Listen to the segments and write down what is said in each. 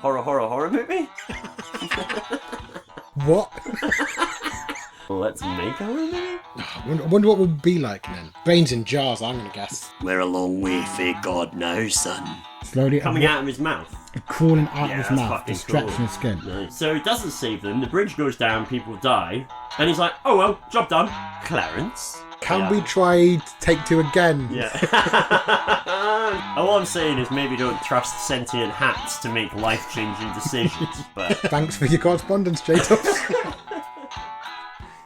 horror movie? What? Let's make a horror movie? I wonder what it would be like then. Brains in jars, I'm going to guess. We're a long way for God now, son. Slowly Coming out of his mouth. crawling out Yeah, of his that's mouth, fucking just stretching cool. his skin. Nice. So he doesn't save them, the bridge goes down, people die, and he's like, oh well, job done. Clarence? Can we try take two again? Yeah. All I'm saying is maybe don't trust sentient hats to make life-changing decisions, but... Thanks for your correspondence, JDubz.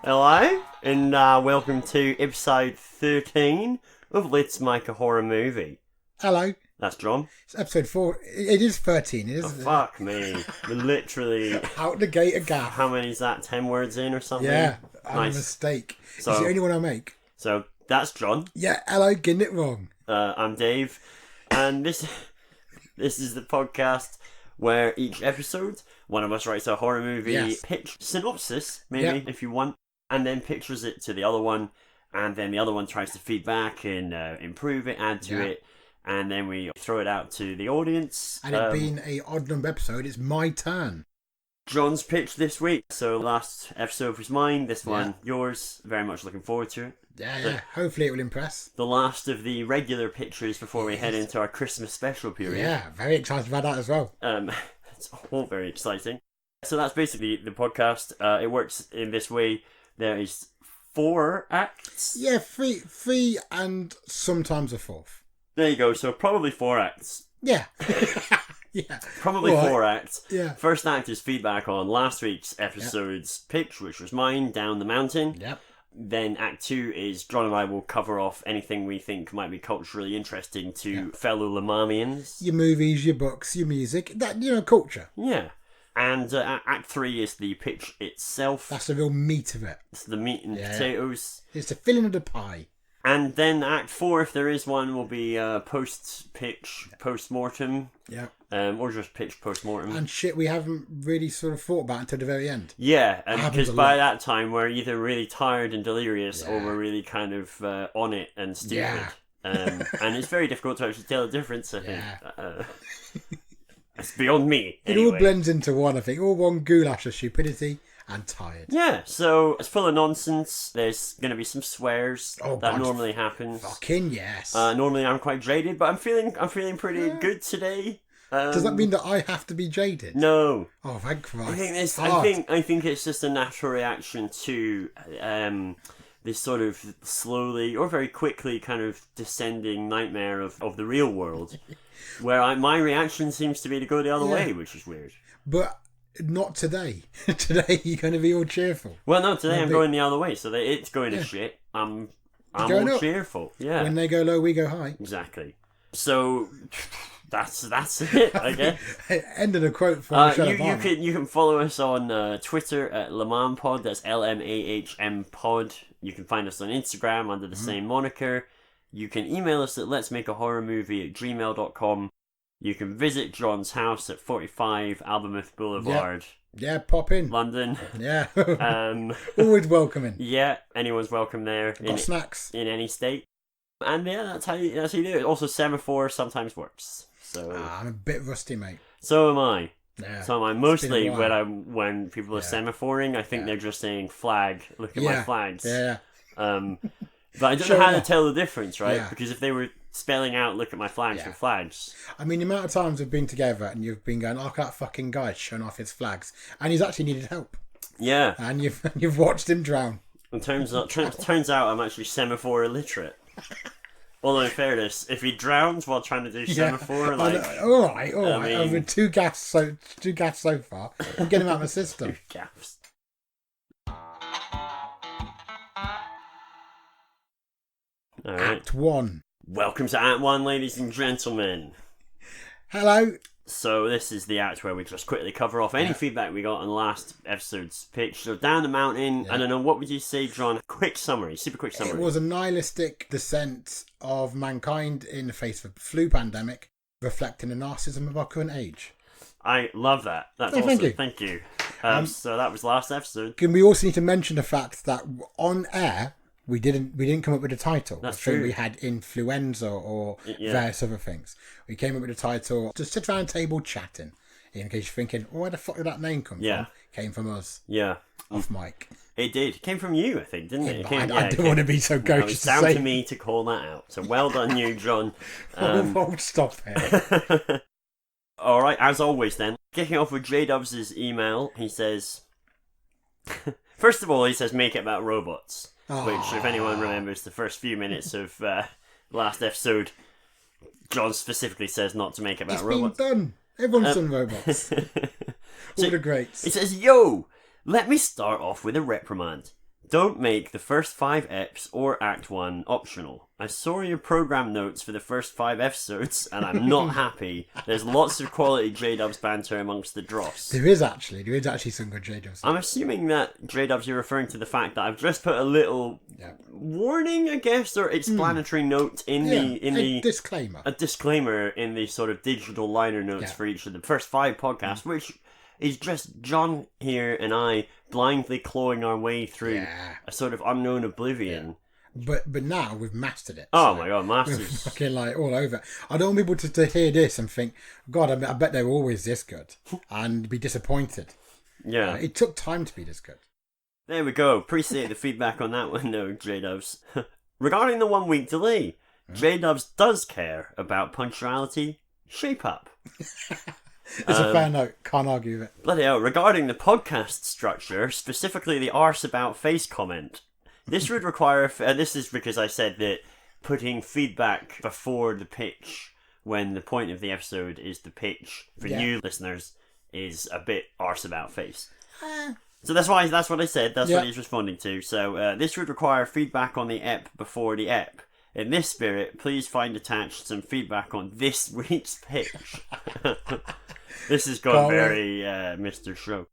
Hello, and welcome to episode 13 of Let's Make a Horror Movie. Hello. That's John. It's episode 4. It is 13, Oh, isn't it? fuck me. We're literally... Out the gate of gaff. How many is that? 10 words in or something? Yeah, I'm Nice. a mistake. So- It's the only one I make. So, that's John. Yeah, hello, getting it wrong. I'm Dave. And this is the podcast where each episode, one of us writes a horror movie Yes. pitch synopsis, maybe, if you want, and then pictures it to the other one, and then the other one tries to feedback and improve it, add to it, and then we throw it out to the audience. And it being a odd number episode, it's my turn. John's pitch this week. So last episode was mine, this one yours. Very much looking forward to it. Yeah. Hopefully it will impress. The last of the regular pictures before we head into our Christmas special period. Yeah, very excited about that as well. It's all very exciting. So that's basically the podcast. It works in this way. There is 4 acts. Yeah, three and sometimes a fourth. There you go. So probably 4 acts. Yeah. Yeah. Probably All right. 4 acts. Yeah. First act is feedback on last week's episode's pitch, which was mine, Down the Mountain. Yep. Then Act 2 is John and I will cover off anything we think might be culturally interesting to fellow LmaHmPians. Your movies, your books, your music, that, culture. Yeah. And Act 3 is the pitch itself. That's the real meat of it. It's the meat and potatoes. It's the filling of the pie. And then Act 4, if there is one, will be post-pitch, post-mortem. Yeah. Or just pitch post-mortem. And shit we haven't really sort of thought about until the very end. Yeah, and happens because a by lot. that time we're either really tired and delirious or we're really kind of on it and stupid. Yeah. And it's very difficult to actually tell the difference, I think. Yeah. It's beyond me, It anyway. all blends into one, I think. All one goulash of stupidity and tired. Yeah, so it's full of nonsense. There's going to be some swears that God. normally happens. Fucking yes. Normally I'm quite jaded, but I'm feeling pretty good today. Does that mean that I have to be jaded? No. Oh, thank Christ. I think it's just a natural reaction to this sort of slowly or very quickly kind of descending nightmare of the real world, where my reaction seems to be to go the other way, which is weird. But not today. Today you're going to be all cheerful. Well, no, today I'm going the other way, so that it's going to shit. I'm going all up. cheerful. Yeah, When they go low, we go high. exactly. So that's it, I guess. End of the quote from You can follow us on Twitter at LmaHmPod. That's LmaHmPod. You can find us on Instagram under the same moniker. You can email us at letsmakeahorrormovie@gmail.com. You can visit John's house at 45 Albemarle Boulevard, Yeah, pop in. London. Yeah. Always welcoming. Yeah, anyone's welcome there. Got snacks. In any state. And yeah, that's how you do it. Also, semaphore sometimes works. So I'm a bit rusty, mate. so am I. Yeah. So am I. Mostly when people are semaphoring, I think they're just saying flag. Look at my flags. Yeah. But I don't know how to tell the difference, right? Yeah. Because if they were spelling out "look at my flags" with flags. I mean, the amount of times we've been together and you've been going, "Oh, look at that fucking guy showing off his flags," and he's actually needed help. Yeah. And you've watched him drown. And turns out I'm actually semaphore illiterate. Although in fairness, if he drowns while trying to do semaphore, all right. I mean, Over two gaffs so far. We'll get him out of the system. gaffs. All right. Act 1. Welcome to Act 1, ladies and gentlemen. Hello. So this is the act where we just quickly cover off any feedback we got on last episode's pitch. So Down the Mountain, I don't know, what would you say, John? Quick summary, super quick summary. It was a nihilistic descent of mankind in the face of a flu pandemic, reflecting the narcissism of our current age. I love that. That's awesome. Thank you. So that was last episode. We also need to mention the fact that on air, we didn't come up with a title. That's I think true. we had influenza or various other things. We came up with a title, just sit around a table chatting. in case you're thinking, where the fuck did that name come from? Came from us. Yeah. Off mic. It did. It came from you, I think, didn't it? I don't want to be so gauche. It's down to me to call that out. So well done, you, John. Stop it. All right, as always, then kicking off with JDubz's email, he says, first of all, he says, make it about robots. Which, if anyone remembers the first few minutes of last episode, John specifically says not to make it about robots. It's been done. Everyone's done robots. All the greats. He says, yo, let me start off with a reprimand. Don't make the first 5 eps or Act 1 optional. I saw your program notes for the first 5 episodes, and I'm not happy. There's lots of quality JDubz banter amongst the dross. There is actually some good JDubz. I'm assuming that JDubz, you're referring to the fact that I've just put a little warning, I guess, or explanatory note in the disclaimer. A disclaimer in the sort of digital liner notes for each of the first 5 podcasts, which is just John here and I blindly clawing our way through a sort of unknown oblivion. But now we've mastered it. Oh my god, masters! Fucking like all over. I don't want people to hear this and think, God, I bet they were always this good, and be disappointed. Yeah, it took time to be this good. There we go. Appreciate the feedback on that one, though, JDubz. Regarding the 1 week delay, JDubz does care about punctuality. Shape up. It's a fair note. Can't argue with it. Bloody hell. Regarding the podcast structure, specifically the arse about face comment, this would require... this is because I said that putting feedback before the pitch, when the point of the episode is the pitch, for you listeners, is a bit arse about face. So that's what I said. That's what he's responding to. So this would require feedback on the ep before the ep. In this spirit, please find attached some feedback on this week's pitch. This has gone very Mr. Show.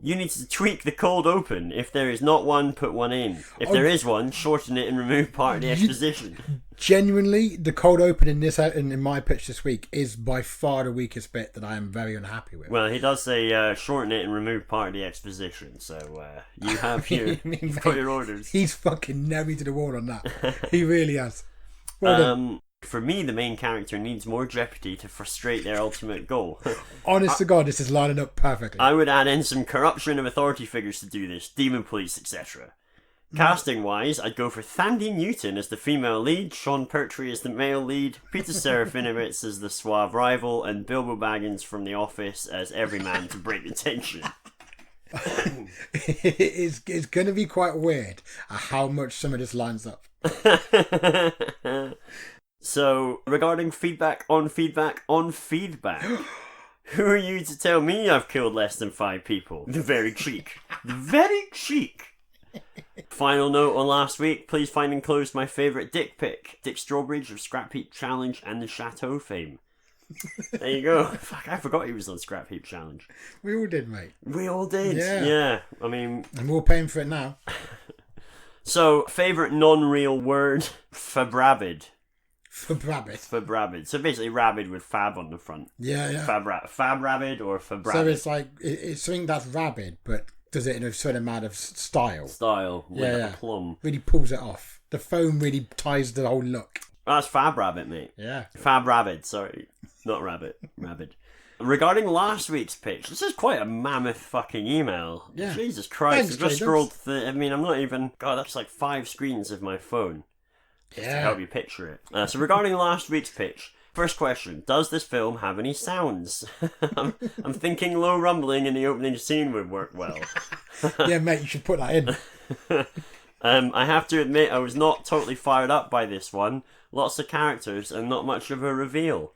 You need to tweak the cold open. If there is not one, put one in. If there is one, shorten it and remove part of the exposition. Genuinely, the cold open in my pitch this week is by far the weakest bit that I am very unhappy with. Well, he does say shorten it and remove part of the exposition. So you have you've got your orders. He's fucking nailed me to the wall on that. He really has. Well done. For me, the main character needs more jeopardy to frustrate their ultimate goal. Honest to God, this is lining up perfectly. I would add in some corruption of authority figures to do this, demon police, etc. Casting-wise, I'd go for Thandie Newton as the female lead, Sean Pertwee as the male lead, Peter Serafinowicz as the suave rival, and Bilbo Baggins from The Office as every man to break the tension. It's going to be quite weird how much some of this lines up. So, regarding feedback on feedback on feedback, who are you to tell me I've killed less than 5 people? The very cheek. The very cheek. Final note on last week, please find enclosed my favourite dick pic, Dick Strawbridge of Scrap Heap Challenge and the Chateau fame. There you go. Fuck, I forgot he was on Scrap Heap Challenge. We all did, mate. We all did. Yeah. I mean... And we're all paying for it now. So, favourite non-real word, fabrabid. Fabrabid. So basically rabid with fab on the front. Yeah. Fabrabid or fabrabid. So it's like, it's something that's rabid, but does it in a certain amount of style. With a plum. Really pulls it off. The foam really ties the whole look. That's fabrabbit, mate. Yeah. Fabrabid, sorry. Not rabbit. Rabid. Regarding last week's pitch, this is quite a mammoth fucking email. Yeah. Jesus Christ. Thanks, I just scrolled through, I'm not even... God, that's like 5 screens of my phone. Just to help you picture it. So regarding last week's pitch, first question, does this film have any sounds? I'm thinking low rumbling in the opening scene would work well. Yeah, mate, you should put that in. I have to admit I was not totally fired up by this one. Lots of characters and not much of a reveal.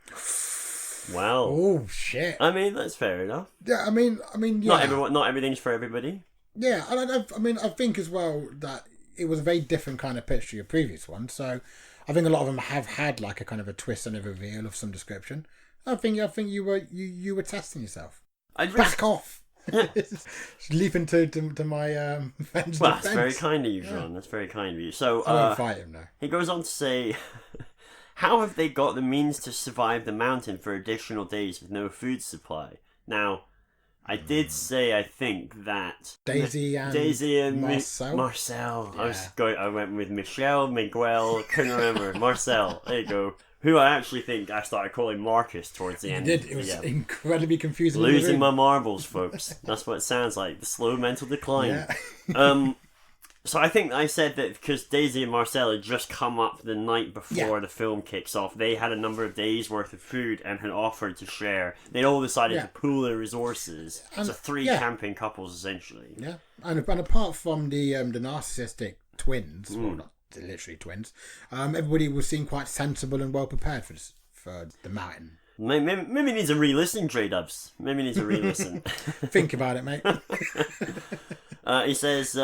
Well. Oh, shit. I mean, that's fair enough. Yeah, I mean, yeah. Not everything's for everybody. Yeah, and I think as well that it was a very different kind of pitch to your previous one, so I think a lot of them have had like a kind of a twist and a reveal of some description. I think you were testing yourself. Back off. Leap into my friend's Well, that's very kind of you, John. That's very kind of you. So I won't fight him now. He goes on to say, how have they got the means to survive the mountain for additional days with no food supply? Now, I did say, I think, that Daisy and Marcel. Marcel. Yeah. I went with Michelle, Miguel, couldn't remember. Marcel. There you go. who I actually think I started calling Marcus towards the end. It was incredibly confusing. Losing my marbles, folks. That's what it sounds like. The slow mental decline. Yeah. So I think I said that because Daisy and Marcel had just come up the night before the film kicks off. They had a number of days worth of food and had offered to share. They all decided to pool their resources. So 3 camping couples, essentially. Yeah. And apart from the narcissistic twins, well, not literally twins, everybody was seen quite sensible and well prepared for the mountain. Maybe needs a re-listen, JDubz. Maybe needs a re-listen. Think about it, mate. He says,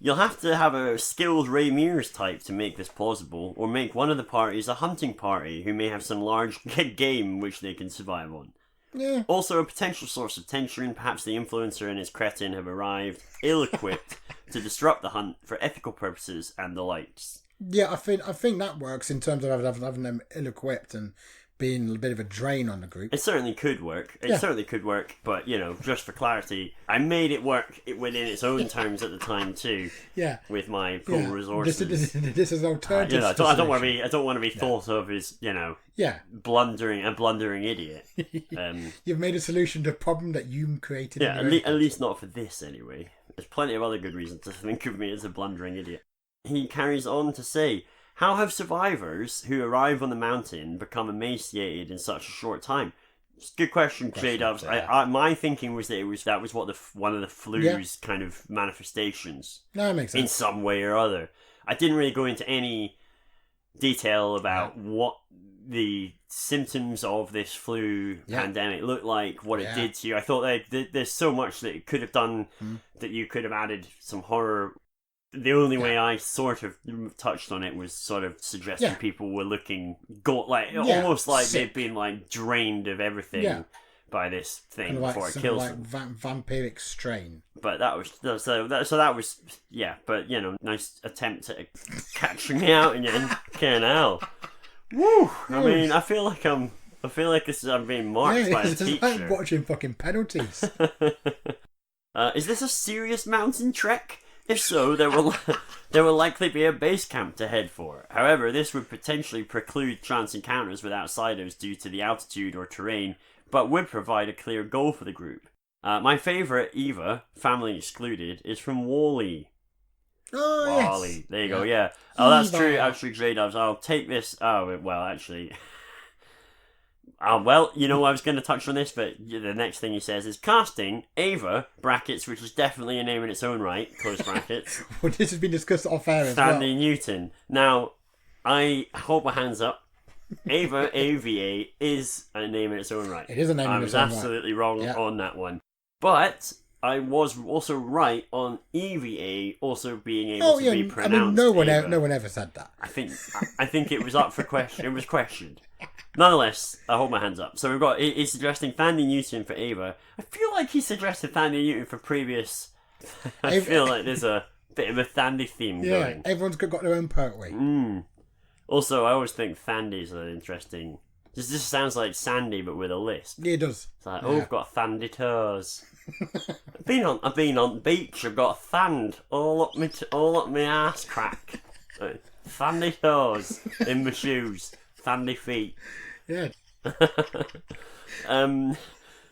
you'll have to have a skilled Ray Mears type to make this plausible, or make one of the parties a hunting party who may have some large game which they can survive on. Yeah. Also a potential source of tension, perhaps the influencer and his cretin have arrived, ill-equipped, to disrupt the hunt for ethical purposes and the likes. Yeah, I think that works in terms of having them ill-equipped and being a bit of a drain on the group. It certainly could work. Certainly could work, but, just for clarity, I made it work within its own terms at the time, too. Yeah. With my pool resources. This is alternative. I don't want to be thought of as, a blundering idiot. You've made a solution to a problem that you created. Yeah, at least not for this, anyway. There's plenty of other good reasons to think of me as a blundering idiot. He carries on to say, how have survivors who arrive on the mountain become emaciated in such a short time? It's a good question, JDubz. Yeah. My thinking was that that was what one of the flu's kind of manifestations. No, that makes sense. In some way or other. I didn't really go into any detail about what the symptoms of this flu pandemic looked like, what it did to you. I thought there's so much that it could have done that you could have added some horror. The only way I sort of touched on it was sort of suggesting people were looking almost like they'd been drained of everything by this thing before it kills them. Vampiric strain. But that was but nice attempt at catching me out again. Fucking hell. Woo! I mean, I feel like I'm being marked by a teacher. It's like watching fucking penalties. Is this a serious mountain trek? If so, there will likely be a base camp to head for. However, this would potentially preclude chance encounters with outsiders due to the altitude or terrain, but would provide a clear goal for the group. My favourite, Eva, family excluded, is from Wally. Oh, Wally. Yes. There you go, yeah. Oh, that's true, actually, JDubz. I'll take this... Oh, well, actually... I was going to touch on this, but the next thing he says is casting Ava, brackets, which is definitely a name in its own right, close brackets. Well, this has been discussed off air as well. Sandy Newton. Now, I hold my hands up. Ava, AVA, is a name in its own right. It is a name in its own right. I was absolutely wrong on that one. But I was also right on EVA also being able to be pronounced. I mean, no one ever said that. I think it was up for question. It was questioned. Nonetheless, I hold my hands up. So he's suggesting Thandie Newton for Ava. I feel like he suggested Thandie Newton for previous. I feel like there's a bit of a Thandie theme going. Yeah, everyone's got their own pertwee. Also, I always think Thandie's an interesting. This just sounds like Sandy, but with a lisp. Yeah, it does. It's like, I've got Thandie toes. I've been on the beach. I've got a thand all up my ass crack. Thandie toes in my shoes. Thandie feet. Yeah.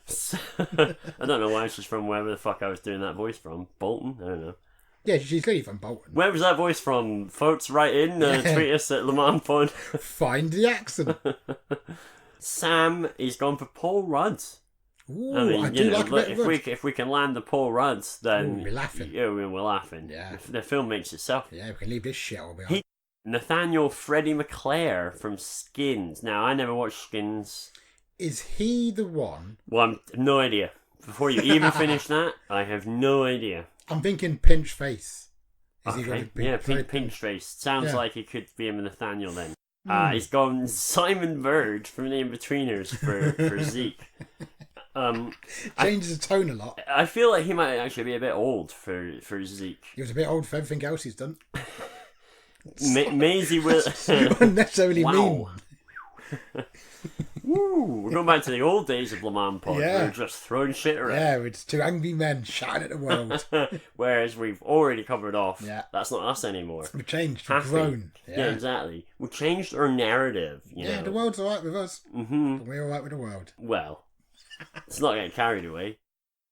So, I don't know why she's from wherever the fuck I was doing that voice from. Bolton? I don't know. Yeah, she's clearly from Bolton. Where was that voice from? Folks, write in. Tweet us at LmaHmPod. Find the accent. Sam, he's gone for Paul Rudd. Ooh, I do like a bit of Rudd. If we can land the Paul Rudds, then we're laughing. Yeah, we're laughing. Yeah. The film makes itself. Yeah, we can leave this shit all behind. Nathaniel Freddie McClare from Skins. Now, I never watched Skins. Is he the one? Well, no idea. Before you even finish that, I have no idea. I'm thinking Pinch Face. Is he going to be Pinch Face. Sounds like it could be him, Nathaniel then. He's gone Simon Bird from The Inbetweeners for Zeke. Changes the tone a lot. I feel like he might actually be a bit old for Zeke. He was a bit old for everything else he's done. Maisie will you wouldn't necessarily mean. Woo! We're going back to the old days of LmaHmPod. Yeah. We're just throwing shit around. Yeah, it's two angry men shouting at the world. Whereas we've already covered off. Yeah. That's not us anymore. We've changed, we've Happy. grown. Yeah, exactly. We changed our narrative. You know? The world's alright with us. Mm-hmm. We're alright with the world. Well, let's not get carried away.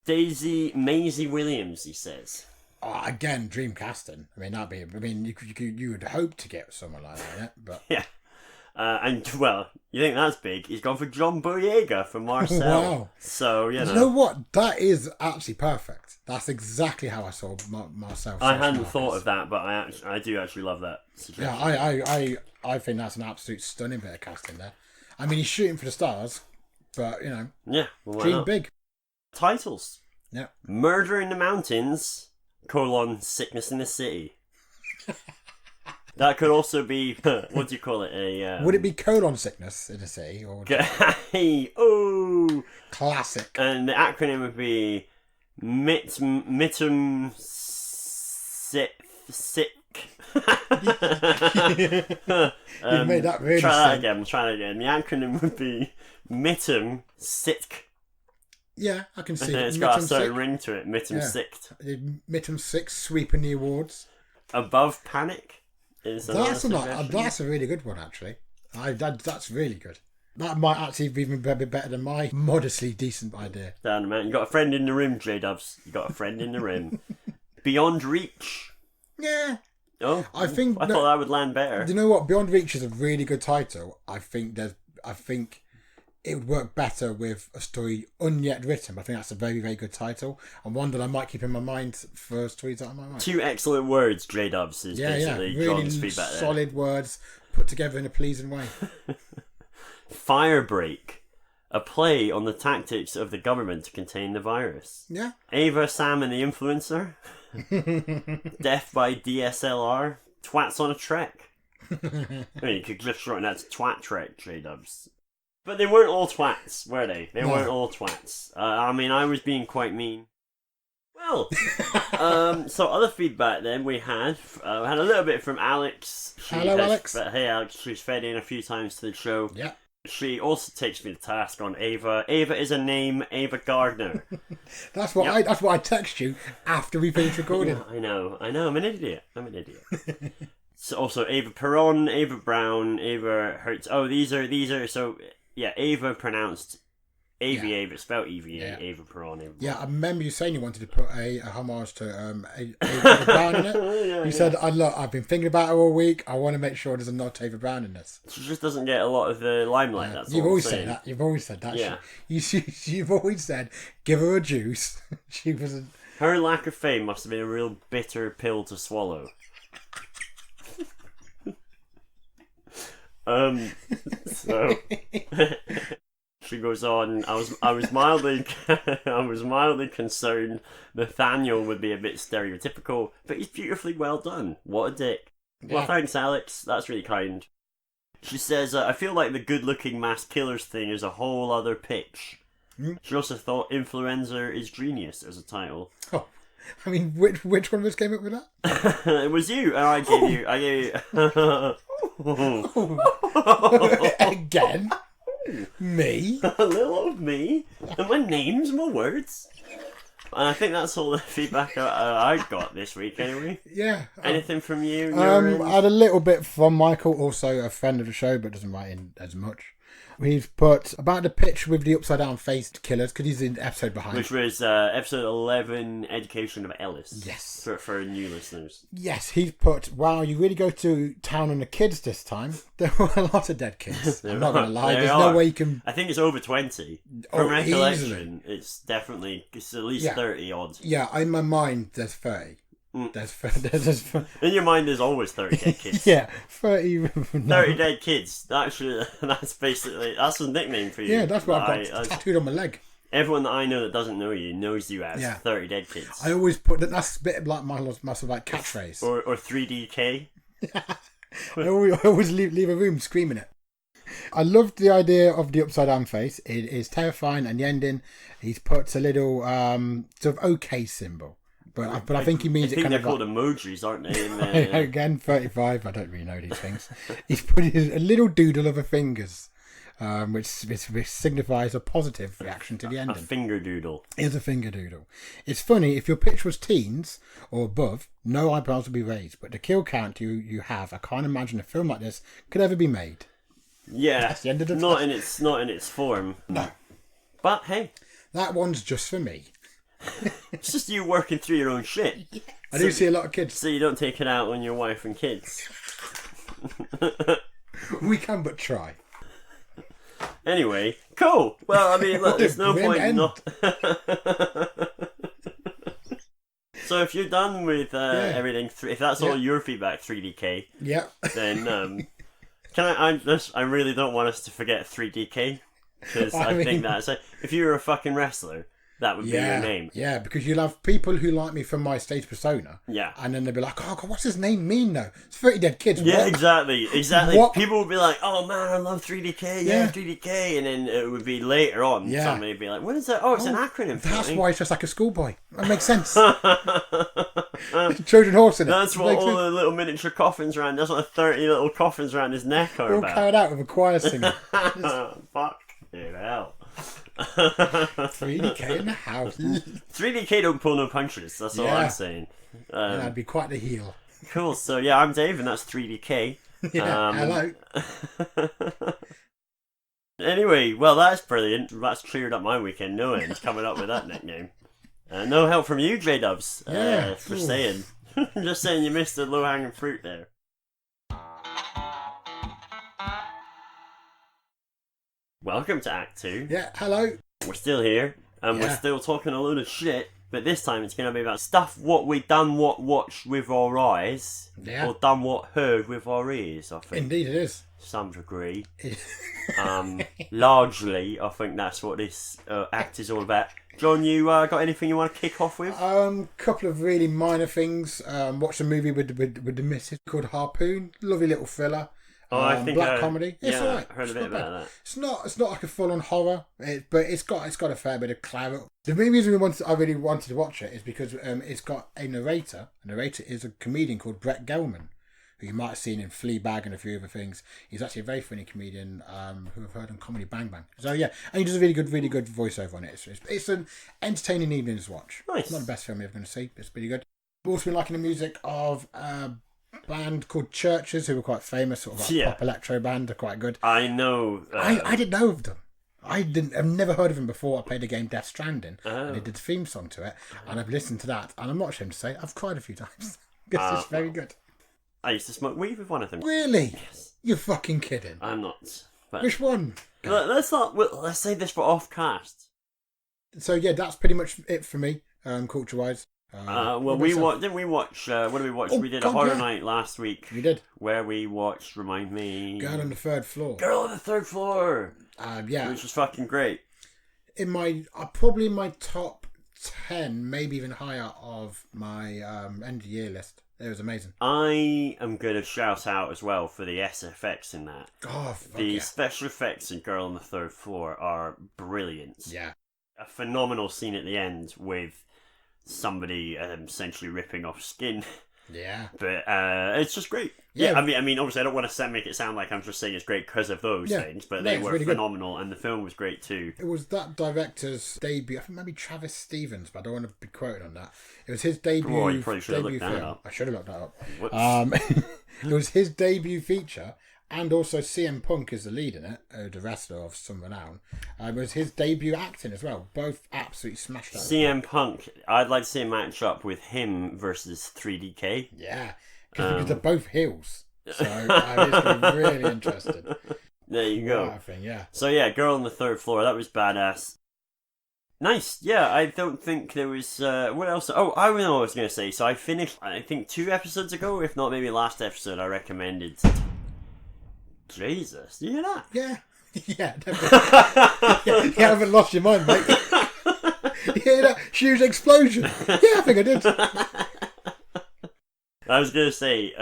Maisie Williams, he says. Oh, again, dream casting. I mean, that'd be. I mean, you would hope to get someone like that, but Yeah. And, well, you think that's big? He's gone for John Boyega from Marcel. Wow. So, you know. You know what? That is actually perfect. That's exactly how I saw Marcel. I hadn't thought of that, but I do actually love that suggestion. Yeah, I think that's an absolute stunning bit of casting there. I mean, he's shooting for the stars, but, you know. Yeah, well, why dream not? big. Titles. Yeah. Murder in the Mountains, Sickness in the City. That could also be, what do you call it? Would it be colon sickness in the city? Or Hey, oh! classic. And the acronym would be MITM Sick. You've made that really Try that again. The acronym would be MITM Sick. Yeah, I can see And it. it's got a Mittem certain sick. ring to it. MITM Yeah. Sicked. Mittem 6 sweeping the awards. Above Panic is another suggestion. That's a really good one, actually. That's really good. That might actually be even better than my modestly decent idea. Damn, man. You got a friend in the room, JDubz. You got a friend in the room. Beyond Reach. Yeah. Oh, I think I thought that would land better. You know what? Beyond Reach is a really good title. I think it would work better with a story unyet written. I think that's a very, very good title, and one that I might keep in my mind for stories that I might write. 2 excellent words, JDubz, is basically really John's feedback there. solid words put together in a pleasing way. Firebreak, a play on the tactics of the government to contain the virus. Yeah. Ava, Sam and the Influencer. Death by DSLR. Twats on a Trek. I mean, you could just shorten that to Twat Trek, JDubz. But they weren't all twats, were they? They weren't all twats. I mean, I was being quite mean. Well, so other feedback then we had a little bit from Alex. Hello, Alex. Hey, Alex. She's fed in a few times to the show. Yeah. She also takes me to task on Ava. Ava is a name, Ava Gardner. That's what I text you after we finished recording. Yeah, I know. I'm an idiot. So also Ava Perron, Ava Brown, Ava Hertz. Oh, these are so yeah. Ava pronounced AVA, but spelled EVA. Yeah. Ava Perron. Ava Yeah, I remember you saying you wanted to put a homage to Ava Brown in it. You said, I've been thinking about her all week. I want to make sure there's a nod to Ava Brown in this. She just doesn't get a lot of the limelight. That's You've all always I'm said saying. that. You've always said that. Yeah. You've always said, give her a juice. She was. Her lack of fame must have been a real bitter pill to swallow. So she goes on. I was mildly concerned Nathaniel would be a bit stereotypical, but he's beautifully well done. What a dick. Well, Yeah. thanks, Alex. That's really kind. She says, I feel like the good-looking mass killers thing is a whole other pitch. She also thought Influenza is genius as a title. Oh, I mean, which one of us came up with that? It was you, and I gave you. Again? Me? A little of me, and my name's my words. And I think that's all the feedback I got this week, anyway. Yeah. Anything from you? I had a little bit from Michael, also a friend of the show, but doesn't write in as much. He's put about the pitch with the upside down faced killers, because he's in the episode behind. Which was episode 11, Education of Ellis. Yes. For new listeners. Yes, he's put, wow, you really go to town on the kids this time. There were a lot of dead kids. I'm not going to lie. There's no way you can... I think it's over 20 From recollection, it's at least 30 odd. Yeah, in my mind, there's 30. There's In your mind, there's always 30 dead kids. Yeah, 30... 30 dead kids. That's a nickname for you. Yeah, that's what I've got tattooed on my leg. Everyone that I know that doesn't know you knows you as 30 dead kids. I always put that. That's a bit like my sort of like catchphrase. Or 3DK. I always leave a room screaming it. I loved the idea of the upside down face. It is terrifying, and the ending, he's put a little sort of okay symbol. But I think he means I think it kind they're of called emojis, aren't they? Again, 35. I don't really know these things. He's put a little doodle of her fingers. which signifies a positive reaction to the A ending. finger doodle. Is a finger doodle. It's funny, if your pitch was teens or above, no eyebrows would be raised. But the kill count you have, I can't imagine a film like this could ever be made. Yeah, That's the end of the not in its form. No. But hey, That one's just for me. it's just you working through your own shit. Yeah. I do see a lot of kids. So you don't take it out on your wife and kids. We can but try. Anyway, cool. Well, I mean, look, there's no point end. not. So if you're done with everything, if that's all your feedback, 3DK, Yeah. then I really don't want us to forget 3DK, because I think that's if you were a fucking wrestler, that would be your name. Yeah, because you'll have people who like me from my stage persona. Yeah. And then they'll be like, oh, God, what's his name mean though? It's 30 Dead Kids. Yeah, What? exactly. What? People would be like, oh man, I love 3DK, yeah, 3DK. And then it would be later on, somebody would be like, what is that? Oh, it's an acronym for That's me. why it's just like a schoolboy. That makes sense. Trojan horse in it. That's what all the little miniature coffins around, that's what 30 little coffins around his neck are all about. carried out with a choir singer. Fuck. Hell. 3DK in the house. 3DK don't pull no punches, that's all I'm saying. That'd be quite the heel. Cool, so yeah, I'm Dave and that's 3DK. Yeah, hello. Anyway, well that's brilliant. That's cleared up my weekend. No one's coming up with that nickname. No help from you, JDubz, for saying. Just saying you missed the low-hanging fruit there. Welcome to Act 2. Yeah, hello. We're still here, and we're still talking a load of shit, but this time it's going to be about stuff what we done what watched with our eyes, or done what heard with our ears, I think. Indeed it is. Some degree. Largely, I think that's what this act is all about. John, you got anything you want to kick off with? Couple of really minor things. Watched a movie with the missus called Harpoon. Lovely little thriller. Oh, I think black comedy. It's alright. I heard a bit about that. It's not like a full on horror, but it's got a fair bit of clout. The main reason I really wanted to watch it is because it's got a narrator. The narrator is a comedian called Brett Gelman, who you might have seen in Fleabag and a few other things. He's actually a very funny comedian who I've heard on Comedy Bang Bang. So yeah, and he does a really good voiceover on it. It's an entertaining evening to watch. Nice. It's not the best film you're ever going to see, but it's pretty good. I've also been liking the music of band called Churches, who were quite famous, sort of like pop electro band. They're quite good. I know. I didn't know of them. I've never heard of them before. I played the game Death Stranding, and they did the theme song to it, and I've listened to that, and I'm not ashamed to say I've cried a few times because it's very good. I used to smoke weed with one of them. Really? Yes. You're fucking kidding. I'm not. But Which one? let's say this for off cast. So yeah, that's pretty much it for me, culture wise. Didn't we watch? What did we watch? We did a horror night last week. We did. Where we watched. Remind me. Girl on the Third Floor. Girl on the Third Floor. Yeah. Which was fucking great. In my probably in my top 10, maybe even higher of my end of year list. It was amazing. I am going to shout out as well for the SFX in that. Oh, the special effects in Girl on the Third Floor are brilliant. Yeah. A phenomenal scene at the end with somebody essentially ripping off skin. Yeah. But it's just great. Yeah, I mean, obviously I don't want to make it sound like I'm just saying it's great because of those things, but they were really phenomenal, good. And the film was great too. It was that director's debut. I think maybe Travis Stevens, but I don't want to be quoted on that. It was his debut. Oh, you probably should have looked that up. I should have looked that up. It was his debut feature, and also CM Punk is the lead in it, the wrestler of some renown. It was his debut acting as well. Both absolutely smashed out. CM Punk, I'd like to see a match up with him versus 3DK. Yeah, because they're both heels. So I'm going to be really interested. There you go. I think, yeah. So yeah, Girl on the Third Floor, that was badass. Nice. Yeah, I don't think there was... what else? Oh, I know what I was going to say. So I finished, I think 2 episodes ago, if not maybe last episode, I recommended... Jesus, do you hear that? Yeah. Yeah, definitely. You haven't lost your mind, mate. You hear that huge explosion? Yeah, I think I did. I was going to say,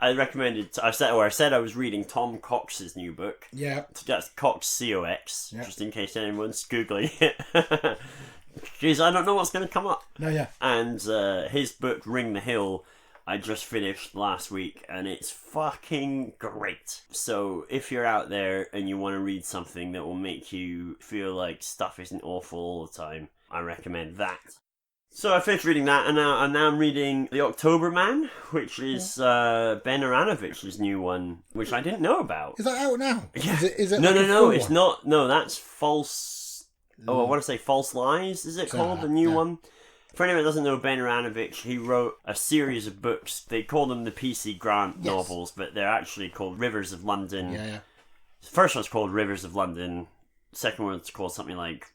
I recommended, I said I was reading Tom Cox's new book. Yeah. That's Cox, COX, just in case anyone's Googling it. Because I don't know what's going to come up. No, yeah. And his book, Ring the Hill, I just finished last week, and it's fucking great. So if you're out there and you want to read something that will make you feel like stuff isn't awful all the time, I recommend that. So I finished reading that, and now I'm reading The October Man, which is Ben Aranovic's new one, which I didn't know about. Is that out now? Yeah. Is it No, it's not. No, that's False... Oh, I want to say False Lies, is it called? The new one? For anyone that doesn't know Ben Aranovich, he wrote a series of books. They call them the P.C. Grant novels, but they're actually called Rivers of London. Yeah. The first one's called Rivers of London. Second one's called something like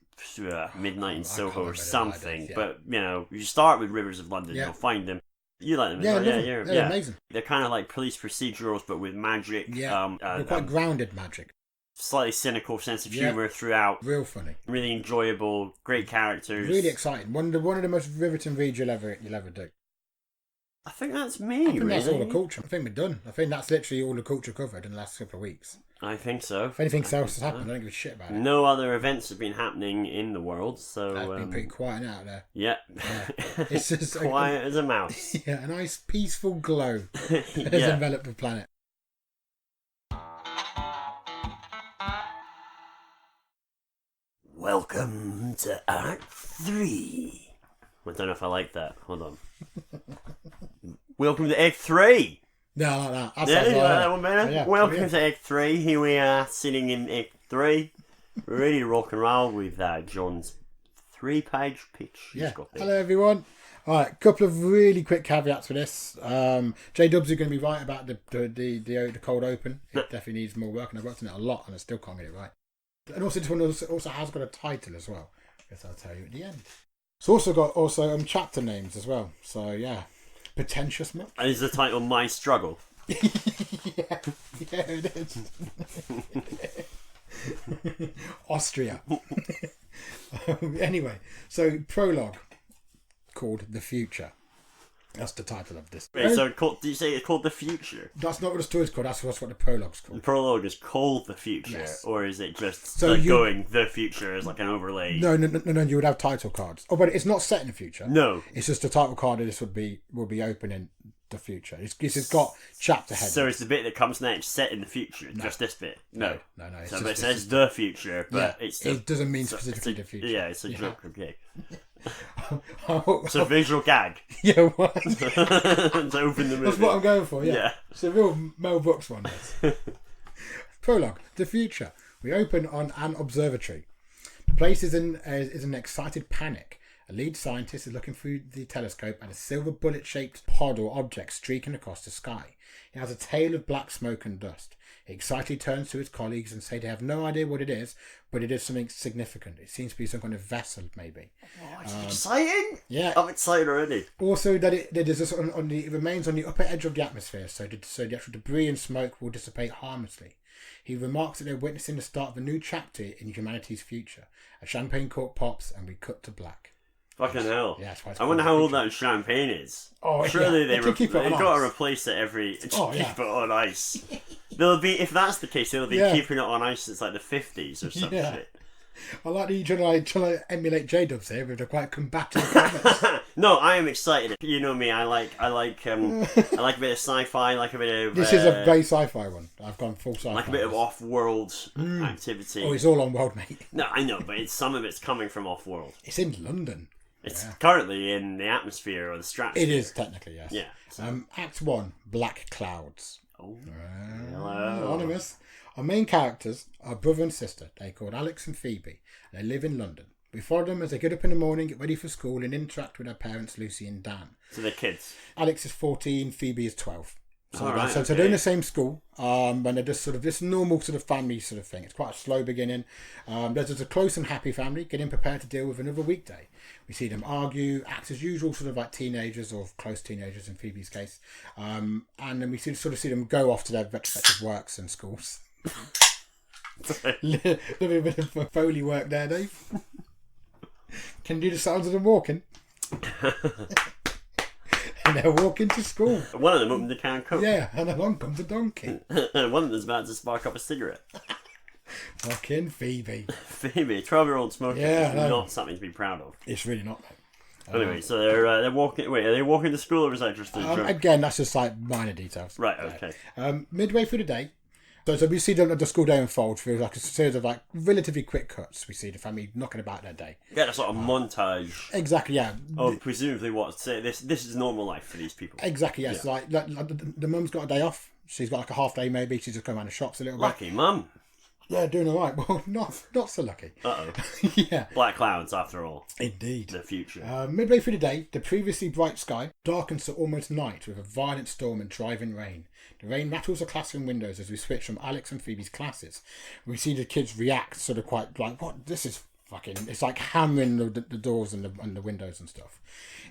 Midnight in Soho or something. But, you know, you start with Rivers of London, you'll find them. You like them? They're amazing. They're kind of like police procedurals, but with magic. Yeah, they're quite grounded magic. Slightly cynical sense of humour throughout. Real funny. Really enjoyable. Great characters. Really exciting. One of the most riveting reads you'll ever do. I think that's me, I think that's all the culture. I think we're done. I think that's literally all the culture covered in the last couple of weeks. I think so. If anything else has happened, I don't give a shit about it. No other events have been happening in the world, so... It's been pretty quiet out there. Yeah. It's just quiet as a mouse. Yeah, a nice peaceful glow has enveloped the planet. Welcome to Act 3. I don't know if I like that. Hold on. Welcome to Act 3. No, I like that. You like that one better? Yeah, Welcome to Act 3. Here we are, sitting in Act 3. We're ready to rock and roll with John's 3-page pitch. Hello, everyone. All right, a couple of really quick caveats for this. JDubz are going to be right about the cold open. It definitely needs more work, and I've worked on it a lot, and I still can't get it right. And also, this one also has got a title as well. I guess I'll tell you at the end. It's also got chapter names as well. So yeah, pretentious much. And is the title My Struggle? yeah, it is. Austria. Anyway, so prologue called The Future. That's the title of this. Wait, so did you say it's called The Future? That's not what the story's called. That's what the prologue's called. The prologue is called The Future, yes. Or is it just going The Future as like an overlay? No. You would have title cards. Oh, but it's not set in the future. No, it's just the title card of this would be open in the future. It's got chapter headings. So it's the bit that comes next set in the future. No. Just this bit. No. So it says The Future, but it doesn't mean specifically the future. Yeah, it's a joke. Okay. It's a visual gag. Yeah, what? To open the movie. That's what I'm going for, yeah. It's a real Mel Brooks one. Prologue, The Future. We open on an observatory. The place is in an excited panic. A lead scientist is looking through the telescope at a silver bullet-shaped pod or object streaking across the sky. It has a tail of black smoke and dust. He excitedly turns to his colleagues and say they have no idea what it is, but it is something significant. It seems to be some kind of vessel, maybe. Oh, it's exciting! Yeah. I'm excited already. Also, that it remains on the upper edge of the atmosphere, so the actual debris and smoke will dissipate harmlessly. He remarks that they're witnessing the start of a new chapter in humanity's future. A champagne cork pops and we cut to black. Fucking hell. Yeah, that's why it's I wonder how old that champagne is. Oh, surely they've got to replace it every... keep it on ice. They'll be, if that's the case, they'll be keeping it on ice since like the 50s or some shit. I like that you're trying to emulate JDubz here with a quite combative comments. No, I am excited. You know me, I like a bit of sci-fi, I like a bit of... This is a very sci-fi one. I've gone full sci-fi. Like a bit of off-world activity. Oh, it's all on-world, mate. No, I know, but some of it's coming from off-world. It's in London. It's currently in the atmosphere or the stratosphere. It is technically, yes. Yeah. So. Act 1, Black Clouds. Oh, hello. Anonymous. Our main characters are brother and sister. They're called Alex and Phoebe, and they live in London. We follow them as they get up in the morning, get ready for school, and interact with their parents, Lucy and Dan. So they're kids. Alex is 14, Phoebe is 12. So, so they're in the same school, and they're just sort of this normal sort of family sort of thing. It's quite a slow beginning. There's just a close and happy family getting prepared to deal with another weekday. We see them argue, act as usual, sort of like teenagers or close teenagers in Phoebe's case, and then we see them go off to their respective works and schools. Little bit of Foley work there, Dave. Can you do the sounds of them walking? And they're walking to school. One of them opened a can of Coke. Yeah, and along comes a donkey. And one of them's about to spark up a cigarette. Fucking Phoebe. Phoebe, 12-year-old smoking is not something to be proud of. It's really not, Anyway, so they're walking. Wait, are they walking to school, or is that just a joke? Again, that's just like minor details. Right. Okay. Midway through the day, so we see the school day unfold through like a series of like relatively quick cuts. We see the family knocking about their day. Get a sort of montage. Exactly. Yeah. Of presumably what say this is normal life for these people. Exactly. Yes. Yeah. Like the mum's got a day off. She's got like a half day maybe. She's just going around the shops a little bit. Lucky mum. Yeah, doing all right. Well, not so lucky. Uh-oh. Yeah. Black clouds, after all. Indeed. The future. Midway through the day, the previously bright sky darkens to almost night with a violent storm and driving rain. The rain rattles the classroom windows as we switch from Alex and Phoebe's classes. We see the kids react sort of quite like, what? This is fucking... It's like hammering the doors and the windows and stuff.